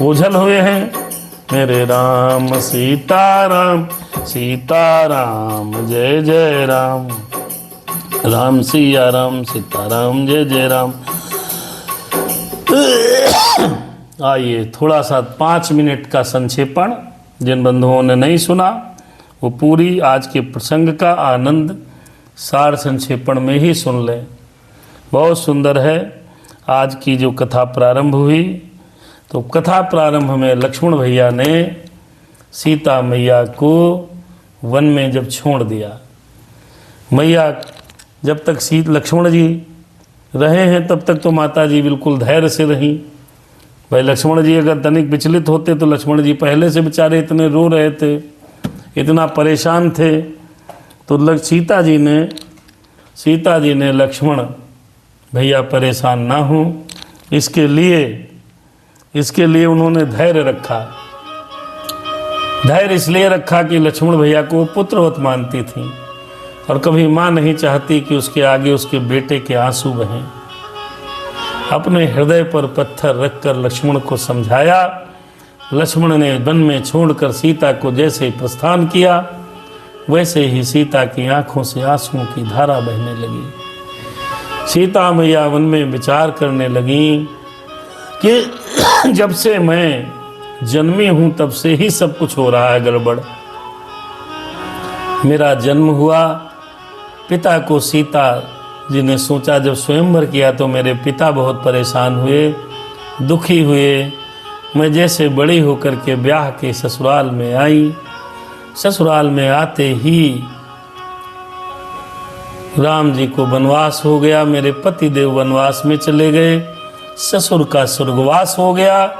ओझल हुए हैं, मेरे राम सीताराम सीताराम जय जय राम। राम सिया राम सीताराम जय जय राम। आइए थोड़ा सा 5 मिनट का संक्षेपण। जिन बंधुओं ने नहीं सुना वो पूरी आज के प्रसंग का आनंद सार संक्षेपण में ही सुन लें। बहुत सुंदर है। आज की जो कथा प्रारंभ हुई, तो कथा प्रारंभ में लक्ष्मण भैया ने सीता मैया को वन में जब छोड़ दिया, मैया जब तक लक्ष्मण जी रहे हैं तब तक तो माता जी बिल्कुल धैर्य से रहीं। भाई लक्ष्मण जी अगर तनिक विचलित होते तो लक्ष्मण जी पहले से बेचारे इतने रो रहे थे, इतना परेशान थे। तो सीता जी ने लक्ष्मण भैया परेशान ना हो, इसके लिए उन्होंने धैर्य रखा। धैर्य इसलिए रखा कि लक्ष्मण भैया को पुत्रवत मानती थी और कभी माँ नहीं चाहती कि उसके आगे उसके बेटे के आंसू बहें। अपने हृदय पर पत्थर रखकर लक्ष्मण को समझाया। लक्ष्मण ने वन में छोड़कर सीता को जैसे प्रस्थान किया, वैसे ही सीता की आंखों से आंसुओं की धारा बहने लगी। सीता मैया वन में विचार करने लगी कि जब से मैं जन्मी हूं तब से ही सब कुछ हो रहा है गड़बड़। मेरा जन्म हुआ, पिता को सीता जी ने सोचा, जब स्वयंवर किया तो मेरे पिता बहुत परेशान हुए, दुखी हुए। मैं जैसे बड़ी होकर के ब्याह के ससुराल में आई, ससुराल में आते ही राम जी को वनवास हो गया, मेरे पति देव वनवास में चले गए, ससुर का स्वर्गवास हो गया,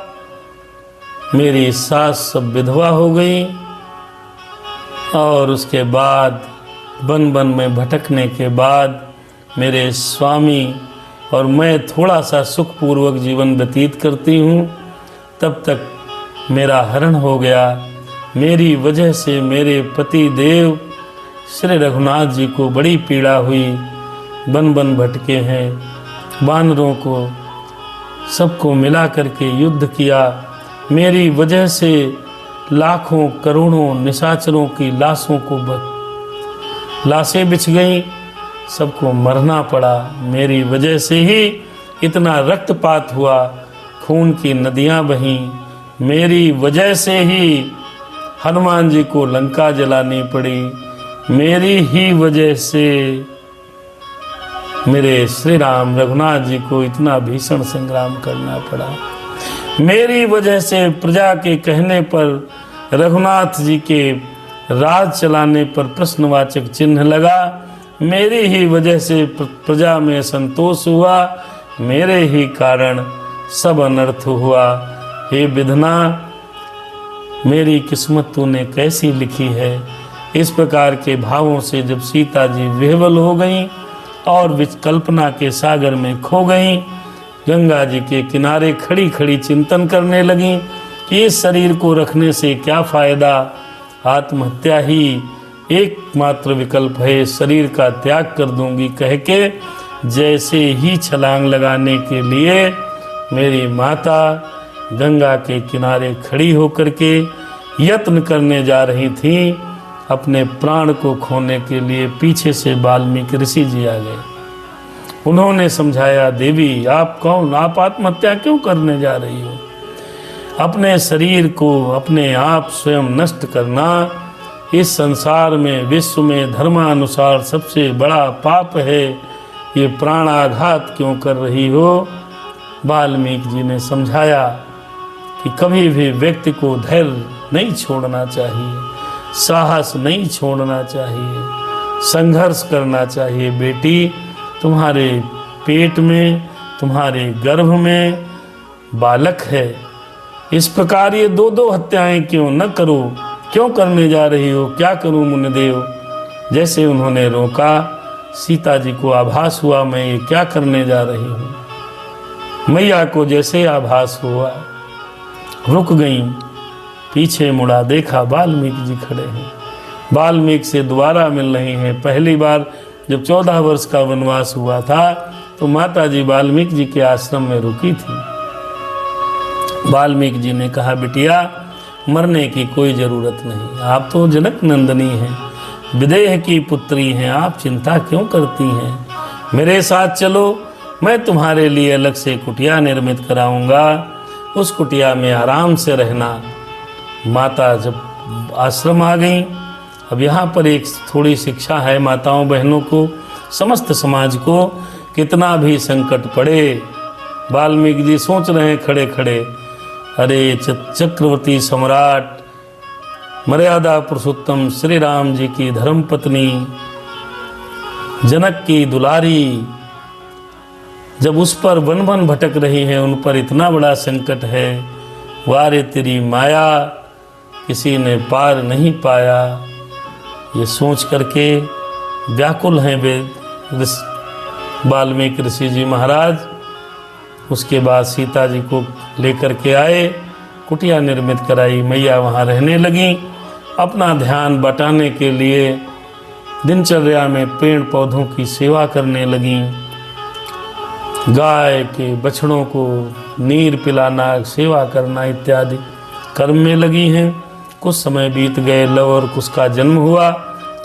मेरी सास सब विधवा हो गई। और उसके बाद वन वन में भटकने के बाद मेरे स्वामी और मैं थोड़ा सा सुखपूर्वक जीवन व्यतीत करती हूँ, तब तक मेरा हरण हो गया। मेरी वजह से मेरे पति देव श्री रघुनाथ जी को बड़ी पीड़ा हुई, वन वन भटके हैं, वानरों को सबको मिला करके युद्ध किया। मेरी वजह से लाखों करोड़ों निशाचरों की लाशें बिछ गईं, सबको मरना पड़ा। मेरी वजह से ही इतना रक्तपात हुआ, खून की नदियां बहीं। मेरी वजह से ही हनुमान जी को लंका जलानी पड़ी। मेरी ही वजह से मेरे श्री राम रघुनाथ जी को इतना भीषण संग्राम करना पड़ा। मेरी वजह से प्रजा के कहने पर रघुनाथ जी के राज चलाने पर प्रश्नवाचक चिन्ह लगा। मेरी ही वजह से प्रजा में संतोष हुआ, मेरे ही कारण सब अनर्थ हुआ। हे विधना, मेरी किस्मत तूने कैसी लिखी है। इस प्रकार के भावों से जब सीता जी विह्वल हो गईं और विकल्पना के सागर में खो गईं, गंगा जी के किनारे खड़ी खड़ी चिंतन करने लगीं कि इस शरीर को रखने से क्या फायदा, आत्महत्या ही एकमात्र विकल्प है, शरीर का त्याग कर दूंगी कह के जैसे ही छलांग लगाने के लिए मेरी माता गंगा के किनारे खड़ी होकर के यत्न करने जा रही थी, अपने प्राण को खोने के लिए पीछे से वाल्मीकि ऋषि जी आ गए। उन्होंने समझाया, देवी आप कौन, आप आत्महत्या क्यों करने जा रही हो। अपने शरीर को अपने आप स्वयं नष्ट करना इस संसार में विश्व में धर्मानुसार सबसे बड़ा पाप है, ये प्राणाघात क्यों कर रही हो। वाल्मीकि जी ने समझाया कि कभी भी व्यक्ति को धैर्य नहीं छोड़ना चाहिए, साहस नहीं छोड़ना चाहिए, संघर्ष करना चाहिए। बेटी, तुम्हारे पेट में, तुम्हारे गर्भ में बालक है, इस प्रकार ये दो दो हत्याएं क्यों न करो, क्यों करने जा रही हो, क्या करूं मुनिदेव। जैसे उन्होंने रोका, सीता जी को आभास हुआ मैं ये क्या करने जा रही हूँ। मैया को जैसे आभास हुआ रुक गई, पीछे मुड़ा, देखा वाल्मीकि जी खड़े हैं, वाल्मीकि से दोबारा मिल रही हैं। पहली बार जब 14 वर्ष का वनवास हुआ था तो माता जी वाल्मीकि जी के आश्रम में रुकी थी। वाल्मीकि जी ने कहा, बिटिया मरने की कोई ज़रूरत नहीं, आप तो जनक नंदनी हैं, विदेह की पुत्री हैं, आप चिंता क्यों करती हैं। मेरे साथ चलो, मैं तुम्हारे लिए अलग से कुटिया निर्मित कराऊंगा, उस कुटिया में आराम से रहना। माता जब आश्रम आ गई, अब यहाँ पर एक थोड़ी शिक्षा है माताओं बहनों को, समस्त समाज को, कितना भी संकट पड़े। वाल्मीकि जी सोच रहे हैं खड़े खड़े, अरे चक्रवर्ती सम्राट मर्यादा पुरुषोत्तम श्री राम जी की धर्मपत्नी जनक की दुलारी जब उस पर वन वन भटक रही है, उन पर इतना बड़ा संकट है, वारे तेरी माया किसी ने पार नहीं पाया। ये सोच करके व्याकुल हैं वे वाल्मीकि ऋषि जी महाराज। उसके बाद सीता जी को लेकर के आए, कुटिया निर्मित कराई, मैया वहाँ रहने लगी, अपना ध्यान बटाने के लिए दिनचर्या में पेड़ पौधों की सेवा करने लगी। गाय के बछड़ों को नीर पिलाना, सेवा करना इत्यादि कर्म में लगी हैं। कुछ समय बीत गए, लव और कुश का जन्म हुआ।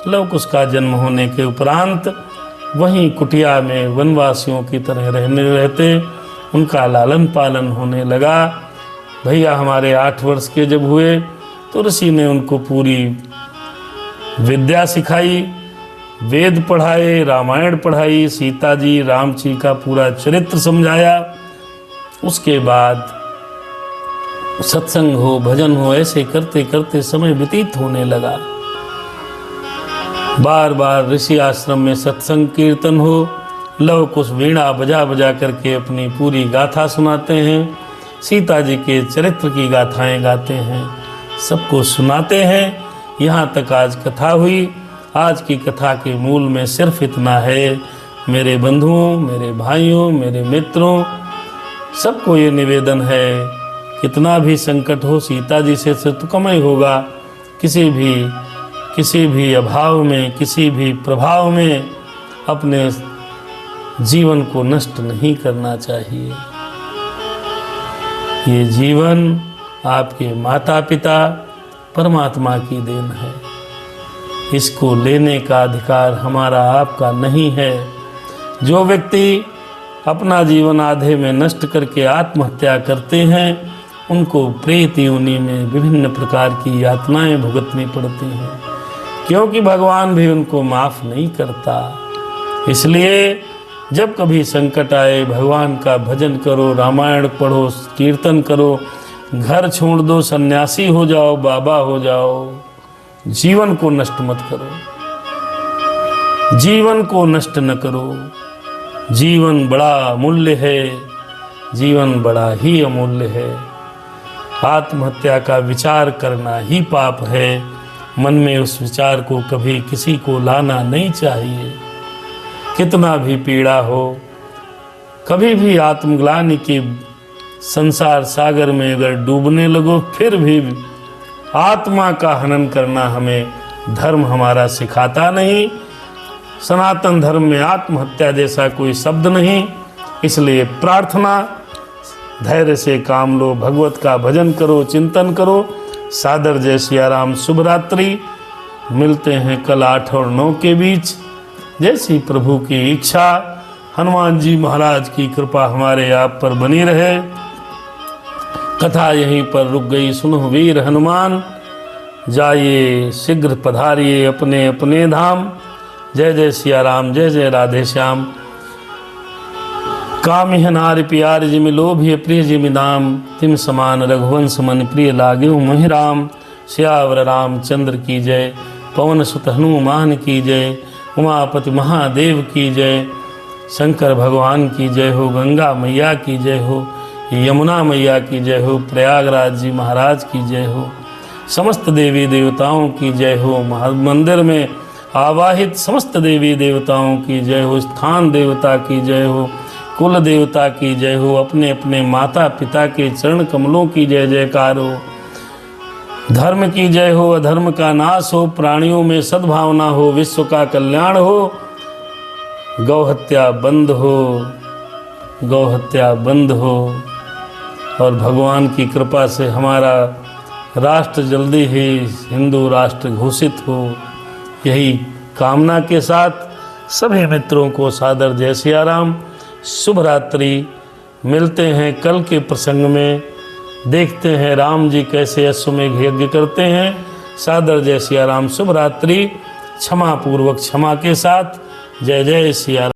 लव कुश का जन्म होने के उपरांत वहीं कुटिया में वनवासियों की तरह रहते उनका लालन पालन होने लगा। भैया हमारे 8 वर्ष के जब हुए तो ऋषि ने उनको पूरी विद्या सिखाई, वेद पढ़ाए, रामायण पढ़ाई, सीता जी राम जी का पूरा चरित्र समझाया। उसके बाद सत्संग हो, भजन हो, ऐसे करते करते समय व्यतीत होने लगा। बार बार ऋषि आश्रम में सत्संग कीर्तन हो, लव कुश वीणा बजा बजा करके अपनी पूरी गाथा सुनाते हैं, सीता जी के चरित्र की गाथाएं गाते हैं, सबको सुनाते हैं। यहाँ तक आज कथा हुई। आज की कथा के मूल में सिर्फ इतना है, मेरे बंधुओं, मेरे भाइयों, मेरे मित्रों, सबको ये निवेदन है, कितना भी संकट हो सीता जी से तो कम ही होगा। किसी भी अभाव में, किसी भी प्रभाव में अपने जीवन को नष्ट नहीं करना चाहिए। ये जीवन आपके माता पिता परमात्मा की देन है, इसको लेने का अधिकार हमारा आपका नहीं है। जो व्यक्ति अपना जीवन आधे में नष्ट करके आत्महत्या करते हैं उनको प्रेत योनि में विभिन्न प्रकार की यातनाएं भुगतनी पड़ती हैं, क्योंकि भगवान भी उनको माफ़ नहीं करता। इसलिए जब कभी संकट आए भगवान का भजन करो, रामायण पढ़ो, कीर्तन करो, घर छोड़ दो, सन्यासी हो जाओ, बाबा हो जाओ। जीवन को नष्ट मत करो, जीवन को नष्ट न करो। जीवन बड़ा अमूल्य है, जीवन बड़ा ही अमूल्य है। आत्महत्या का विचार करना ही पाप है। मन में उस विचार को कभी किसी को लाना नहीं चाहिए। कितना भी पीड़ा हो, कभी भी आत्मग्लानि के संसार सागर में अगर डूबने लगो, फिर भी आत्मा का हनन करना हमें धर्म हमारा सिखाता नहीं। सनातन धर्म में आत्महत्या जैसा कोई शब्द नहीं। इसलिए प्रार्थना, धैर्य से काम लो, भगवत का भजन करो, चिंतन करो। सादर जय सिया राम। शुभ रात्रि। मिलते हैं कल 8 और 9 के बीच। जैसी प्रभु की इच्छा। हनुमान जी महाराज की कृपा हमारे आप पर बनी रहे। कथा यहीं पर रुक गई। सुनो वीर हनुमान, जाइए शीघ्र पधारिए अपने अपने धाम। जय जय सिया राम, जय जय राधे श्याम। कामिह नारि प्यारि जिमि लोभिय प्रिय जिमि दाम। तिम समान रघुवंश मन प्रिय लाग्यो मोहि राम। सियावर रामचंद्र की जय, पवन सुत हनुमान की जय, उमापति महादेव की जय, शंकर भगवान की जय हो, गंगा मैया की जय हो, यमुना मैया की जय हो, प्रयागराज जी महाराज की जय हो, समस्त देवी देवताओं की जय हो, मंदिर में आवाहित समस्त देवी देवताओं की जय हो, स्थान देवता की जय हो, कुल देवता की जय हो, अपने अपने माता पिता के चरण कमलों की जय जयकार हो, धर्म की जय हो, अधर्म का नाश हो, प्राणियों में सद्भावना हो, विश्व का कल्याण हो, गौ हत्या बंद हो, गौ हत्या बंद हो, और भगवान की कृपा से हमारा राष्ट्र जल्दी ही हिंदू राष्ट्र घोषित हो। यही कामना के साथ सभी मित्रों को सादर जय सिया राम। शुभ रात्रि। मिलते हैं कल के प्रसंग में। देखते हैं राम जी कैसे अश्वमेघ यज्ञ करते हैं। सादर जय सिया राम। शुभ रात्रि। क्षमा पूर्वक, क्षमा के साथ। जय जय सिया राम।